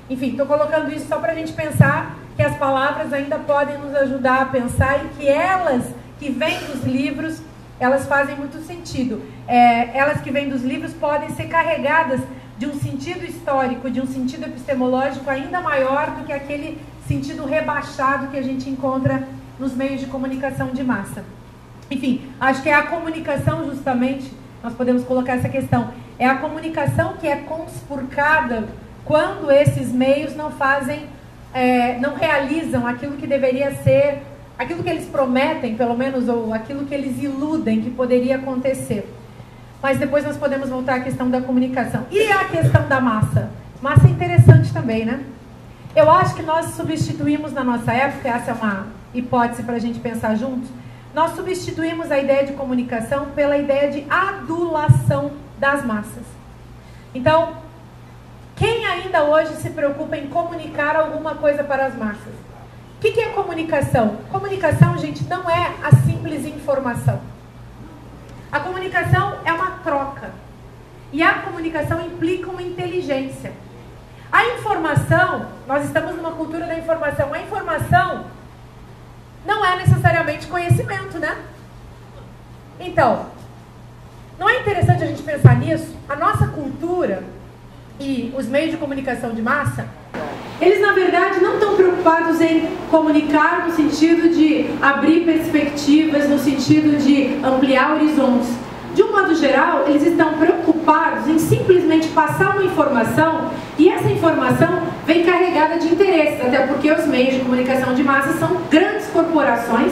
Enfim, estou colocando isso só para a gente pensar que as palavras ainda podem nos ajudar a pensar e que elas que vêm dos livros, elas fazem muito sentido. Elas que vêm dos livros podem ser carregadas de um sentido histórico, de um sentido epistemológico ainda maior do que aquele sentido rebaixado que a gente encontra nos meios de comunicação de massa. Enfim, acho que é a comunicação justamente, nós podemos colocar essa questão, é a comunicação que é conspurcada quando esses meios não fazem não realizam aquilo que deveria ser, aquilo que eles prometem, pelo menos, ou aquilo que eles iludem que poderia acontecer. Mas depois nós podemos voltar à questão da comunicação. E a questão da massa? Massa é interessante também, né? Eu acho que nós substituímos na nossa época, essa é uma hipótese para a gente pensar juntos, nós substituímos a ideia de comunicação pela ideia de adulação das massas. Então, quem ainda hoje se preocupa em comunicar alguma coisa para as massas? O que é comunicação? Comunicação, gente, não é a simples informação. A comunicação é uma troca. E a comunicação implica uma inteligência. A informação, nós estamos numa cultura da informação. A informação não é necessariamente conhecimento, né? Então, não é interessante a gente pensar nisso? A nossa cultura e os meios de comunicação de massa, eles na verdade não estão preocupados em comunicar no sentido de abrir perspectivas, no sentido de ampliar horizontes. De um modo geral, eles estão preocupados em simplesmente passar uma informação, e essa informação vem carregada de interesses, até porque os meios de comunicação de massa são grandes corporações.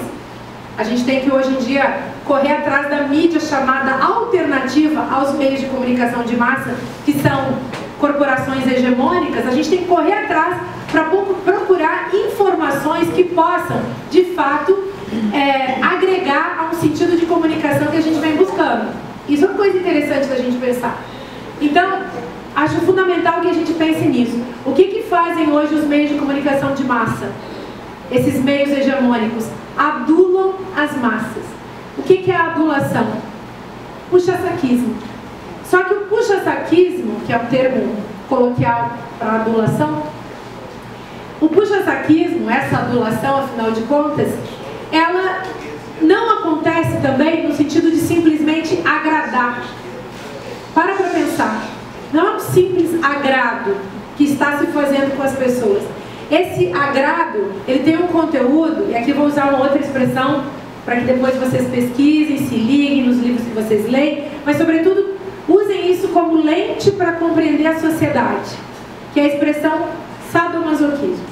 A gente tem que hoje em dia correr atrás da mídia chamada alternativa aos meios de comunicação de massa, que são corporações hegemônicas. A gente tem que correr atrás para procurar informações que possam, de fato, agregar a um sentido de comunicação que a gente vem buscando. Isso é uma coisa interessante da gente pensar. Então, acho fundamental que a gente pense nisso. O que fazem hoje os meios de comunicação de massa? Esses meios hegemônicos adulam as massas. O que é a adulação? Puxa-saquismo. Só que o puxa-saquismo, que é um termo coloquial para adulação, o puxa-saquismo, essa adulação, afinal de contas, ela não acontece também no sentido de simplesmente agradar. Para pensar. Não é um simples agrado que está se fazendo com as pessoas. Esse agrado, ele tem um conteúdo, e aqui vou usar uma outra expressão para que depois vocês pesquisem, se liguem nos livros que vocês leem, mas sobretudo usem isso como lente para compreender a sociedade, que é a expressão sadomasoquismo.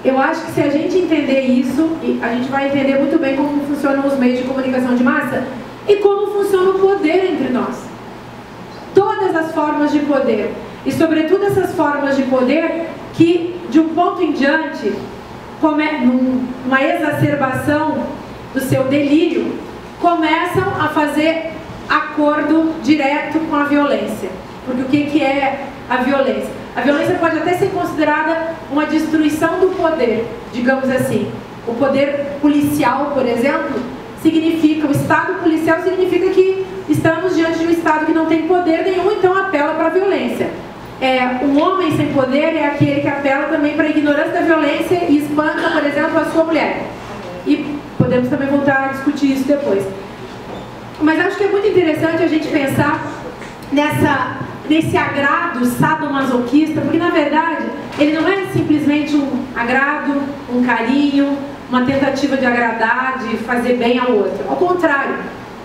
Eu acho que se a gente entender isso, a gente vai entender muito bem como funcionam os meios de comunicação de massa e como funciona o poder entre nós. Todas as formas de poder, e sobretudo essas formas de poder que, de um ponto em diante, numa exacerbação do seu delírio, começam a fazer acordo direto com a violência. Porque o que é a violência? A violência pode até ser considerada uma destruição do poder, digamos assim. O poder policial, por exemplo, significa, o Estado policial significa que estamos diante de um Estado que não tem poder nenhum, então apela para a violência. Um homem sem poder é aquele que apela também para a ignorância da violência e espanca, por exemplo, a sua mulher. E podemos também voltar a discutir isso depois. Mas acho que é muito interessante a gente pensar nesse agrado sadomasoquista, porque na verdade ele não é simplesmente um agrado, um carinho, uma tentativa de agradar, de fazer bem ao outro. Ao contrário,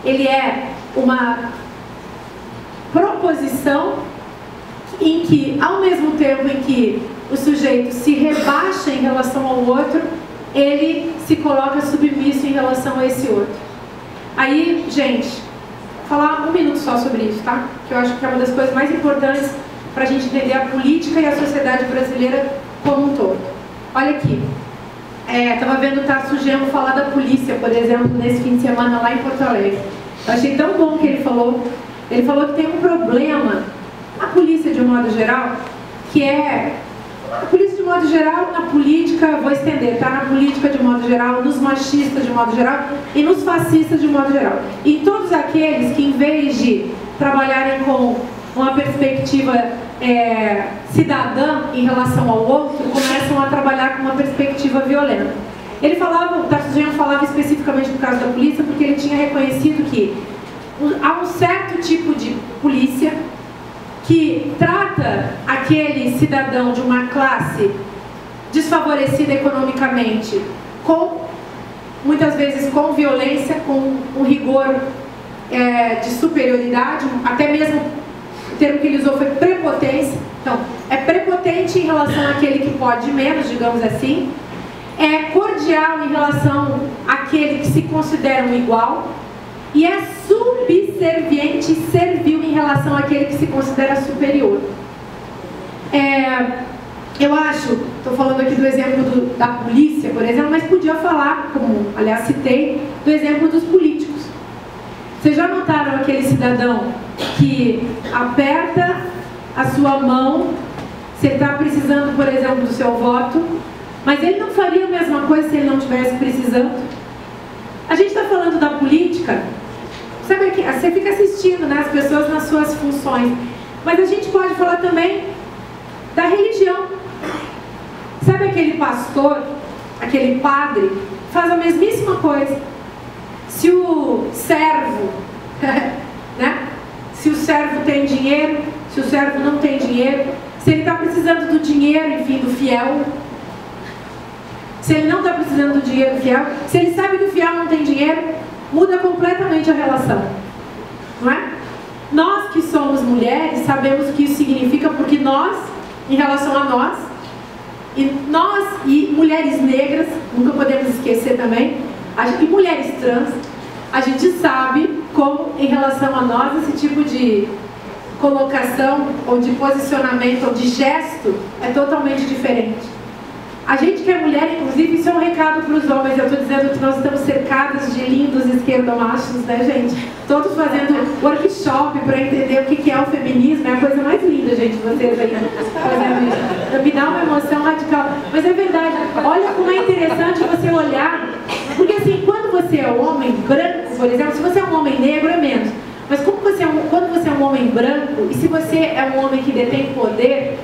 ele é uma proposição em que, ao mesmo tempo em que o sujeito se rebaixa em relação ao outro, ele se coloca submisso em relação a esse outro. Aí, gente, vou falar um minuto só sobre isso, tá? Que eu acho que é uma das coisas mais importantes para a gente entender a política e a sociedade brasileira como um todo. Olha aqui. Estava vendo o Tasso Genro falar da polícia, por exemplo, nesse fim de semana lá em Porto Alegre. Eu achei tão bom que ele falou. Ele falou que tem um problema na polícia de um modo geral, que é a polícia de um modo geral, na política, vou estender, tá? Na política de um modo geral, nos machistas de um modo geral e nos fascistas de um modo geral. E todos aqueles que, em vez de trabalharem com uma perspectiva cidadã em relação ao outro, começam a trabalhar com uma perspectiva violenta. Ele falava, o Tasso Genro falava especificamente no caso da polícia, porque ele tinha reconhecido que há um certo tipo de polícia que trata aquele cidadão de uma classe desfavorecida economicamente muitas vezes com violência, com um rigor de superioridade, até mesmo o termo que ele usou foi prepotência. Então, é prepotente em relação àquele que pode menos, digamos assim. É cordial em relação àquele que se considera um igual. E é subserviente e servil em relação àquele que se considera superior. Eu acho, estou falando aqui do exemplo da polícia, por exemplo, mas podia falar, como aliás citei, do exemplo dos políticos. Vocês já notaram aquele cidadão que aperta a sua mão, você está precisando, por exemplo, do seu voto, mas ele não faria a mesma coisa se ele não estivesse precisando? A gente está falando da política, sabe que você fica assistindo, né, as pessoas nas suas funções, mas a gente pode falar também da religião. Sabe aquele pastor, aquele padre, faz a mesmíssima coisa. Se o servo, né? Se o servo tem dinheiro, se o servo não tem dinheiro, se ele está precisando do dinheiro, enfim, do fiel, se ele não está precisando do dinheiro do fiel, se ele sabe que o fiel não tem dinheiro, muda completamente a relação, não é? Nós que somos mulheres sabemos o que isso significa, porque nós, em relação a nós, e mulheres negras, nunca podemos esquecer também, e mulheres trans, a gente sabe como, em relação a nós, esse tipo de colocação, ou de posicionamento, ou de gesto, é totalmente diferente. A gente que é mulher, inclusive, isso é um recado para os homens. Eu estou dizendo que nós estamos cercados de lindos esquerdomachos, né, gente? Todos fazendo workshop para entender o que é o feminismo. É a coisa mais linda, gente, vocês aí fazendo isso. Me dá uma emoção radical. Mas é verdade. Olha como é interessante você olhar. Porque assim, quando você é um homem branco, por exemplo, se você é um homem negro, é menos. Mas quando você é um homem branco, e se você é um homem que detém poder,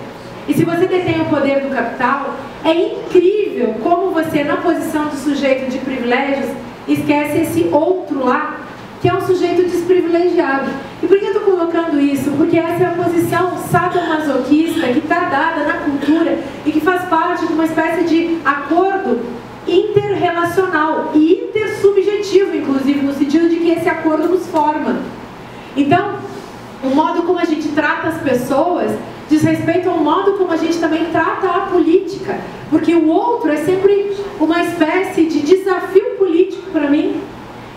e se você detém o poder do capital, é incrível como você, na posição de sujeito de privilégios, esquece esse outro lá, que é um sujeito desprivilegiado. E por que eu estou colocando isso? Porque essa é a posição sadomasoquista que está dada na cultura e que faz parte de uma espécie de acordo interrelacional e intersubjetivo, inclusive, no sentido de que esse acordo nos forma. Então, o modo como a gente trata as pessoas diz respeito ao modo como a gente também trata a política, porque o outro é sempre uma espécie de desafio político para mim.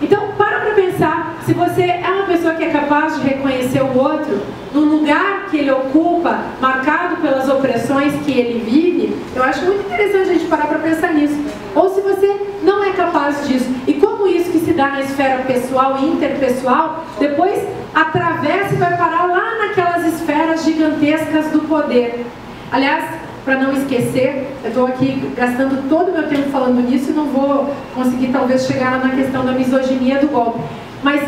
Então, para pensar, se você é uma pessoa que é capaz de reconhecer o outro no lugar que ele ocupa, marcado pelas opressões que ele vive, eu acho muito interessante a gente parar para pensar nisso. Ou se você não é capaz disso, e como isso que se dá na esfera pessoal e interpessoal, depois atravessa e vai parar lá naquelas esferas gigantescas do poder. Aliás, para não esquecer, eu estou aqui gastando todo o meu tempo falando nisso e não vou conseguir talvez chegar na questão da misoginia do golpe. Mas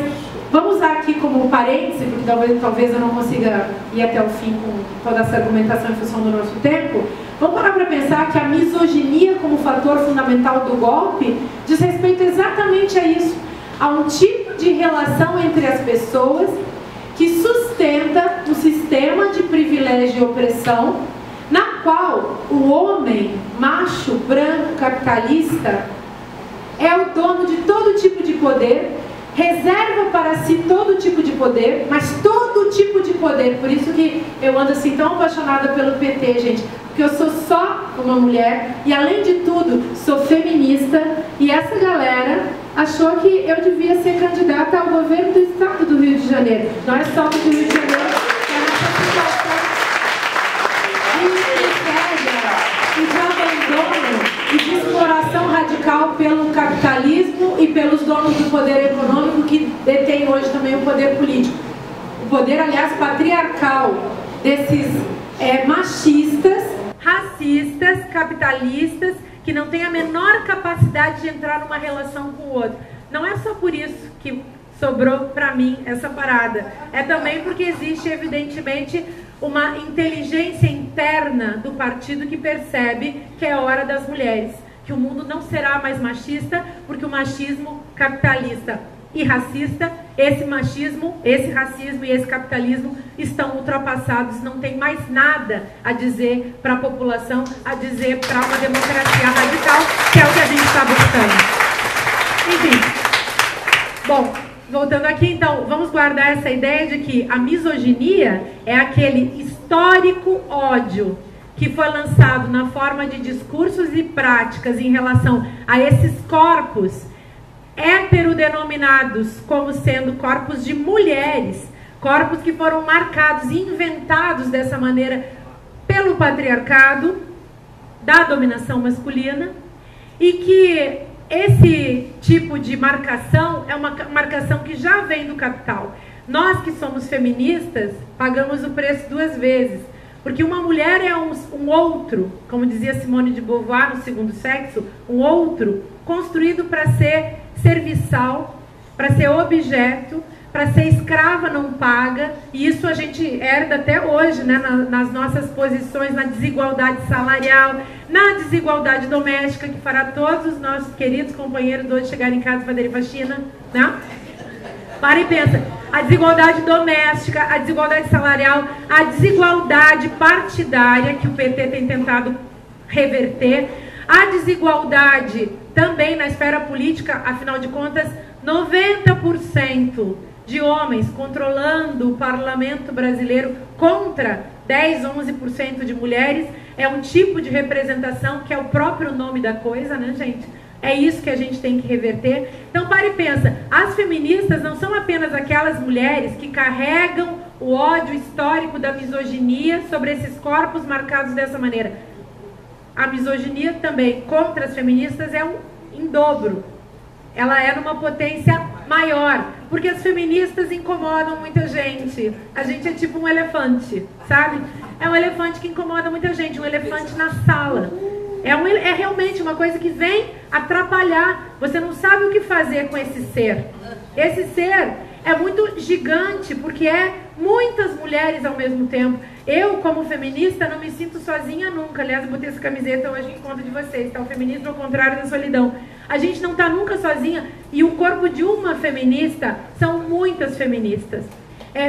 vamos usar aqui como parêntese, porque talvez eu não consiga ir até o fim com toda essa argumentação em função do nosso tempo. Vamos parar para pensar que a misoginia como fator fundamental do golpe diz respeito exatamente a isso, a um tipo de relação entre as pessoas que sustenta um sistema de privilégio e opressão, na qual o homem macho, branco, capitalista é o dono de todo tipo de poder, reserva para si todo tipo de poder, mas todo tipo de poder. Por isso que eu ando assim tão apaixonada pelo PT, gente, porque eu sou só uma mulher e, além de tudo, sou feminista, e essa galera achou que eu devia ser candidata ao governo do estado do Rio de Janeiro. Não é só do Rio de Janeiro, é a nossa situação e de abandono e de exploração radical pelo capitalismo e pelos donos do poder econômico que detêm hoje também o poder político. O poder, aliás, patriarcal desses machistas, racistas, capitalistas, que não têm a menor capacidade de entrar numa relação com o outro. Não é só por isso que sobrou para mim essa parada. É também porque existe, evidentemente, uma inteligência interna do partido que percebe que é hora das mulheres, que o mundo não será mais machista, porque o machismo capitalista e racista, esse machismo, esse racismo e esse capitalismo estão ultrapassados, não tem mais nada a dizer para a população, a dizer para uma democracia radical, que é o que a gente está buscando. Enfim, bom, voltando aqui, então, vamos guardar essa ideia de que a misoginia é aquele histórico ódio que foi lançado na forma de discursos e práticas em relação a esses corpos heterodenominados como sendo corpos de mulheres, corpos que foram marcados e inventados dessa maneira pelo patriarcado, da dominação masculina, e que esse tipo de marcação é uma marcação que já vem do capital. Nós que somos feministas pagamos o preço duas vezes, porque uma mulher é um outro, como dizia Simone de Beauvoir no Segundo Sexo, um outro construído para ser serviçal, para ser objeto, para ser escrava não paga, e isso a gente herda até hoje, né, nas nossas posições, na desigualdade salarial, na desigualdade doméstica, que fará todos os nossos queridos companheiros hoje chegarem em casa e fazerem faxina, né? Para e pensa, a desigualdade doméstica, a desigualdade salarial, a desigualdade partidária que o PT tem tentado reverter, a desigualdade também na esfera política, afinal de contas, 90% de homens controlando o parlamento brasileiro contra 10, 11% de mulheres, é um tipo de representação que é o próprio nome da coisa, né, gente? É isso que a gente tem que reverter. Então, para e pensa, as feministas não são apenas aquelas mulheres que carregam o ódio histórico da misoginia sobre esses corpos marcados dessa maneira. A misoginia também contra as feministas é em dobro. Ela é numa potência maior, porque as feministas incomodam muita gente. A gente é tipo um elefante, sabe? É um elefante que incomoda muita gente, um elefante na sala. É realmente uma coisa que vem atrapalhar. Você não sabe o que fazer com esse ser. Esse ser é muito gigante, porque é muitas mulheres ao mesmo tempo. Eu, como feminista, não me sinto sozinha nunca. Aliás, eu botei essa camiseta hoje em conta de vocês, tá? O feminismo ao contrário da solidão. A gente não está nunca sozinha. E o corpo de uma feminista são muitas feministas.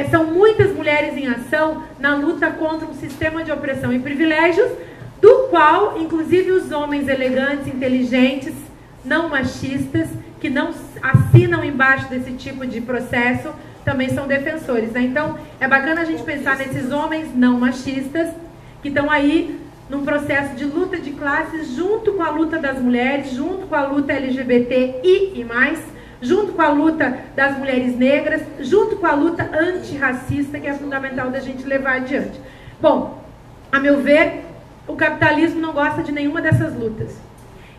São muitas mulheres em ação na luta contra um sistema de opressão e privilégios, do qual, inclusive, os homens elegantes, inteligentes, não machistas, que não assinam embaixo desse tipo de processo, também são defensores, né? Então, é bacana a gente pensar nesses homens não machistas, que estão aí num processo de luta de classes, junto com a luta das mulheres, junto com a luta LGBTI e mais, junto com a luta das mulheres negras, junto com a luta antirracista, que é fundamental da gente levar adiante. Bom, a meu ver, o capitalismo não gosta de nenhuma dessas lutas.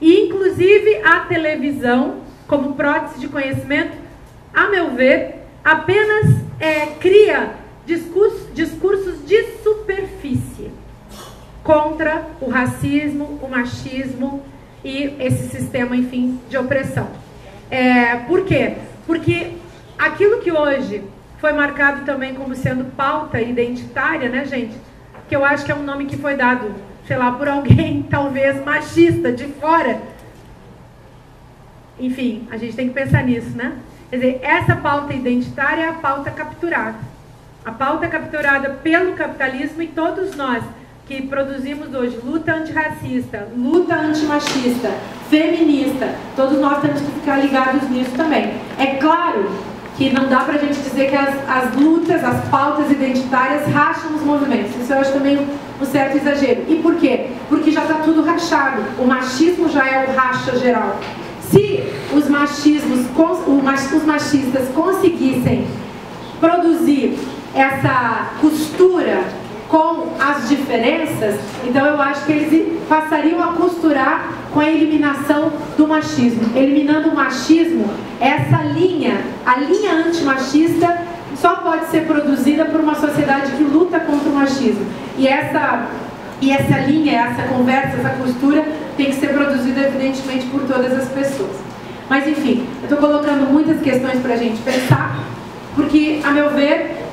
E, inclusive, a televisão, como prótese de conhecimento, a meu ver, apenas cria discursos de superfície contra o racismo, o machismo e esse sistema, enfim, de opressão. Por quê? Porque aquilo que hoje foi marcado também como sendo pauta identitária, né, gente? Que eu acho que é um nome que foi dado, sei lá, por alguém, talvez, machista, de fora. Enfim, a gente tem que pensar nisso, né? Quer dizer, essa pauta identitária é a pauta capturada. A pauta capturada pelo capitalismo, e todos nós que produzimos hoje luta antirracista, luta antimachista, feminista, todos nós temos que ficar ligados nisso também. É claro que não dá pra gente dizer que as lutas, as pautas identitárias racham os movimentos. Isso eu acho também um certo exagero. E por quê? Porque já está tudo rachado. O machismo já é o racha geral. Se os machistas conseguissem produzir essa costura com as diferenças, então eu acho que eles passariam a costurar com a eliminação do machismo. Eliminando o machismo, essa linha, a linha antimachista, só pode ser produzida por uma sociedade que luta contra o machismo. E essa linha, essa conversa, essa costura tem que ser produzida, evidentemente, por todas as pessoas. Mas, enfim, eu estou colocando muitas questões para a gente pensar, porque, a meu ver,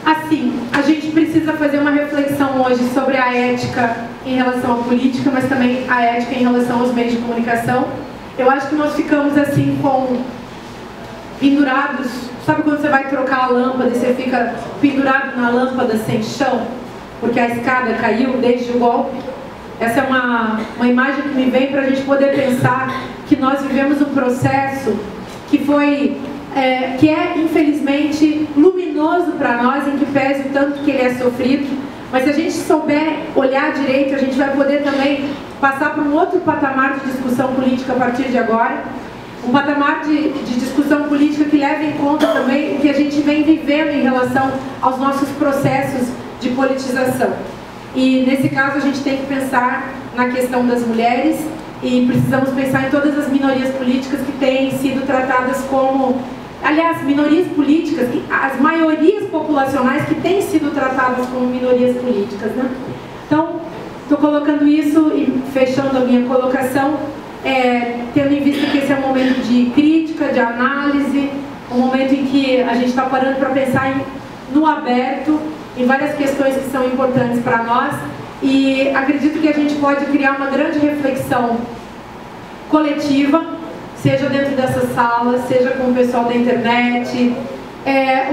assim, a gente precisa fazer uma reflexão hoje sobre a ética em relação à política, mas também a ética em relação aos meios de comunicação. Eu acho que nós ficamos, assim, pendurados. Sabe quando você vai trocar a lâmpada e você fica pendurado na lâmpada sem chão? Porque a escada caiu desde o golpe. Essa é uma imagem que me vem para a gente poder pensar que nós vivemos um processo que foi que é, infelizmente, luminoso para nós, em que pese o tanto que ele é sofrido, mas se a gente souber olhar direito, a gente vai poder também passar para um outro patamar de discussão política a partir de agora, um patamar de discussão política que leva em conta também o que a gente vem vivendo em relação aos nossos processos de politização. E nesse caso a gente tem que pensar na questão das mulheres e precisamos pensar em todas as minorias políticas que têm sido tratadas como, aliás, minorias políticas, as maiorias populacionais que têm sido tratadas como minorias políticas, né? Então, estou colocando isso e fechando a minha colocação, tendo em vista que esse é um momento de crítica, de análise, um momento em que a gente está parando para pensar no aberto, em várias questões que são importantes para nós, e acredito que a gente pode criar uma grande reflexão coletiva, seja dentro dessa sala, seja com o pessoal da internet,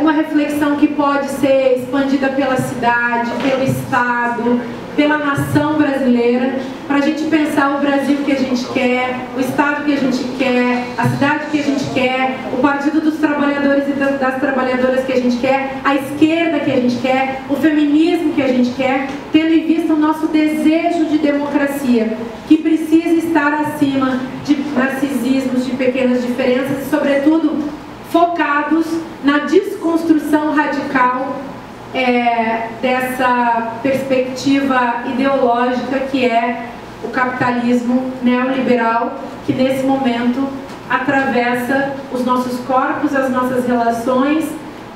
uma reflexão que pode ser expandida pela cidade, pelo Estado, pela nação brasileira, para a gente pensar o Brasil que a gente quer, o Estado que a gente quer, a cidade que a gente quer, o Partido dos Trabalhadores e das Trabalhadoras que a gente quer, a esquerda que a gente quer, o feminismo que a gente quer, tendo em vista o nosso desejo de democracia, que precisa estar acima de narcisismos, de pequenas diferenças e, sobretudo, focados na desconstrução radical dessa perspectiva ideológica que é o capitalismo neoliberal, que nesse momento atravessa os nossos corpos, as nossas relações,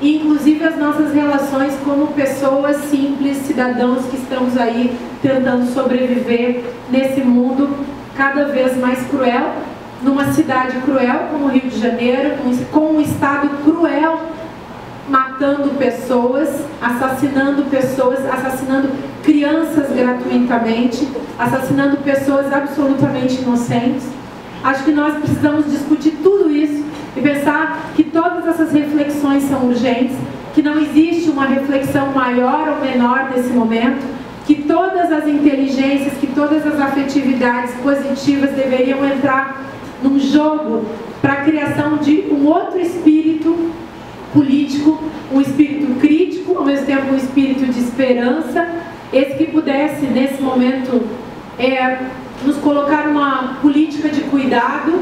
e inclusive as nossas relações como pessoas simples, cidadãos que estamos aí tentando sobreviver nesse mundo cada vez mais cruel, numa cidade cruel como o Rio de Janeiro, com um Estado cruel, matando pessoas, assassinando crianças gratuitamente, assassinando pessoas absolutamente inocentes. Acho que nós precisamos discutir tudo isso e pensar que todas essas reflexões são urgentes, que não existe uma reflexão maior ou menor nesse momento, que todas as inteligências, que todas as afetividades positivas deveriam entrar num jogo para a criação de um outro espírito político, um espírito crítico, ao mesmo tempo um espírito de esperança, esse que pudesse, nesse momento, nos colocar numa política de cuidado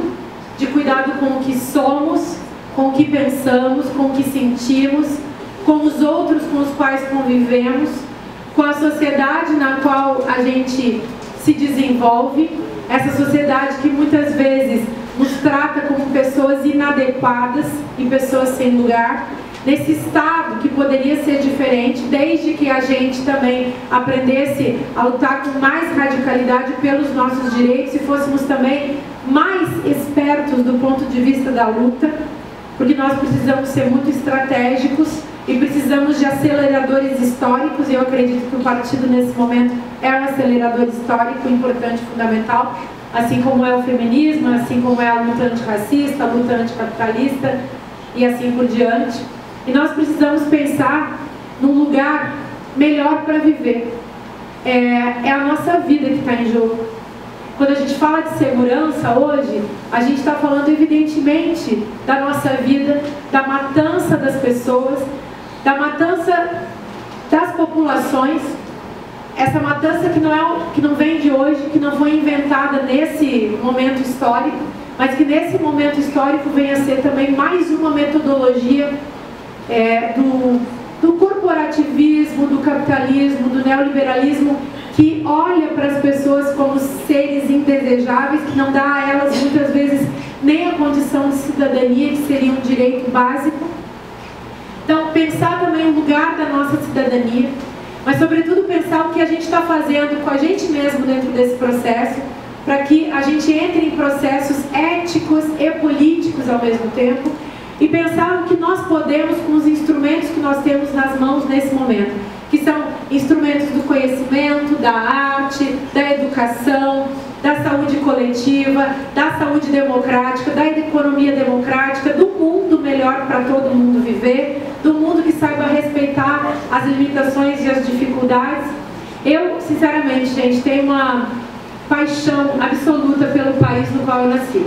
com o que somos, com o que pensamos, com o que sentimos, com os outros com os quais convivemos, com a sociedade na qual a gente se desenvolve, essa sociedade que muitas vezes nos trata como pessoas inadequadas e pessoas sem lugar, nesse estado que poderia ser diferente, desde que a gente também aprendesse a lutar com mais radicalidade pelos nossos direitos e fôssemos também mais espertos do ponto de vista da luta, porque nós precisamos ser muito estratégicos e precisamos de aceleradores históricos, e eu acredito que o partido nesse momento é um acelerador histórico importante, fundamental, assim como é o feminismo, assim como é a luta antirracista, a luta anticapitalista e assim por diante. E nós precisamos pensar num lugar melhor para viver. É a nossa vida que está em jogo. Quando a gente fala de segurança hoje, a gente está falando evidentemente da nossa vida, da matança das pessoas, da matança das populações, essa matança que não vem de hoje, que não foi inventada nesse momento histórico, mas que nesse momento histórico vem a ser também mais uma metodologia do corporativismo, do capitalismo, do neoliberalismo, que olha para as pessoas como seres indesejáveis, que não dá a elas muitas vezes nem a condição de cidadania, que seria um direito básico. Então, pensar também o lugar da nossa cidadania, mas sobretudo pensar o que a gente está fazendo com a gente mesmo dentro desse processo, para que a gente entre em processos éticos e políticos ao mesmo tempo, e pensar o que nós podemos com os instrumentos que nós temos nas mãos nesse momento, que são instrumentos do conhecimento, da arte, da educação, da saúde coletiva, da saúde democrática, da economia democrática, do mundo melhor para todo mundo viver, do mundo que saiba respeitar as limitações e as dificuldades. Eu, sinceramente, gente, tenho uma paixão absoluta pelo país no qual eu nasci.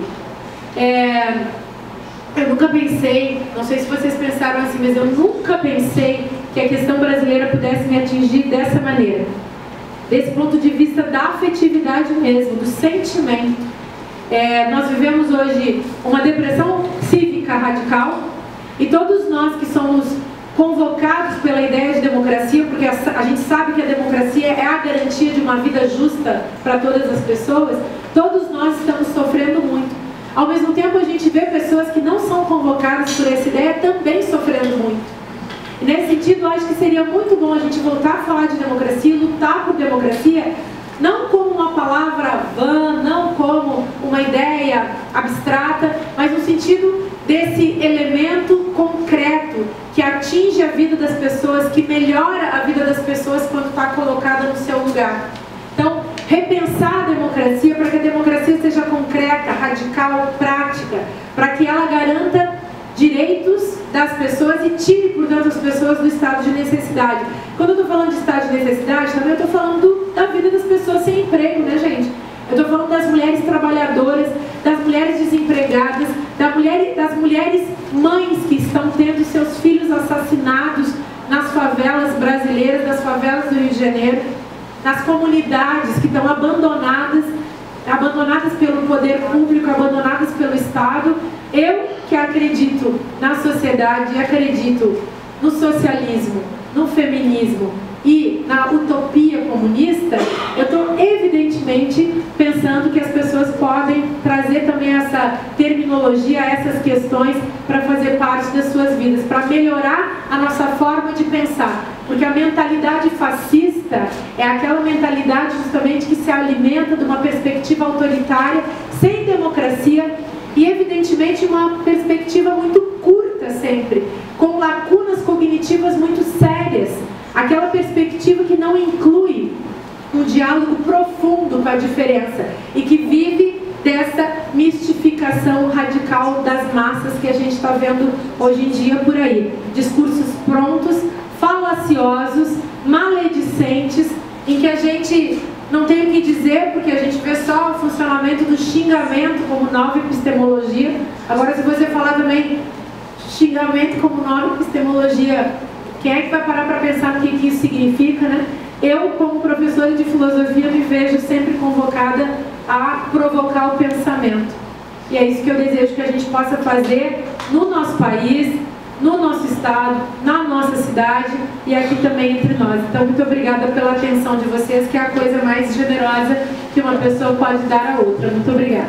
Eu nunca pensei, não sei se vocês pensaram assim, mas eu nunca pensei que a questão brasileira pudesse me atingir dessa maneira. Desse ponto de vista da afetividade mesmo, do sentimento. Nós vivemos hoje uma depressão cívica radical e todos nós que somos convocados pela ideia de democracia, porque a gente sabe que a democracia é a garantia de uma vida justa para todas as pessoas, todos nós estamos sofrendo muito. Ao mesmo tempo, a gente vê pessoas que não são convocadas por essa ideia também sofrendo muito. E nesse sentido, eu acho que seria muito bom a gente voltar a falar de democracia, lutar por democracia, não como uma palavra vã, não como uma ideia abstrata, mas no sentido desse elemento concreto que atinge a vida das pessoas, que melhora a vida das pessoas quando está colocada no seu lugar. Então, repensar a democracia para que a democracia seja concreta, radical, prática, para que ela garanta direitos das pessoas e tire, portanto, as pessoas do estado de necessidade. Quando eu estou falando de estado de necessidade, também eu estou falando da vida das pessoas sem emprego, né, gente? Eu estou falando das mulheres trabalhadoras, das mulheres desempregadas, das mulheres mães que estão tendo seus filhos assassinados nas favelas brasileiras, nas favelas do Rio de Janeiro, nas comunidades que estão abandonadas pelo poder público, abandonadas pelo Estado. Eu que acredito na sociedade, acredito no socialismo, no feminismo e na utopia comunista, eu estou evidentemente pensando que as pessoas podem trazer também essa terminologia, essas questões para fazer parte das suas vidas, para melhorar a nossa forma de pensar. Porque a mentalidade fascista é aquela mentalidade justamente que se alimenta de uma perspectiva autoritária, sem democracia e evidentemente uma perspectiva muito curta sempre, com lacunas cognitivas muito sérias. Aquela perspectiva que não inclui um diálogo profundo com a diferença e que vive dessa mistificação radical das massas que a gente está vendo hoje em dia por aí. Discursos prontos, falaciosos, maledicentes, em que a gente não tem o que dizer, porque a gente vê só o funcionamento do xingamento como nova epistemologia. Agora, se você falar também xingamento como nova epistemologia, quem é que vai parar para pensar no que isso significa, né? Eu, como professora de filosofia, me vejo sempre convocada a provocar o pensamento. E é isso que eu desejo que a gente possa fazer no nosso país, no nosso estado, na nossa cidade e aqui também entre nós. Então, muito obrigada pela atenção de vocês, que é a coisa mais generosa que uma pessoa pode dar a outra. Muito obrigada.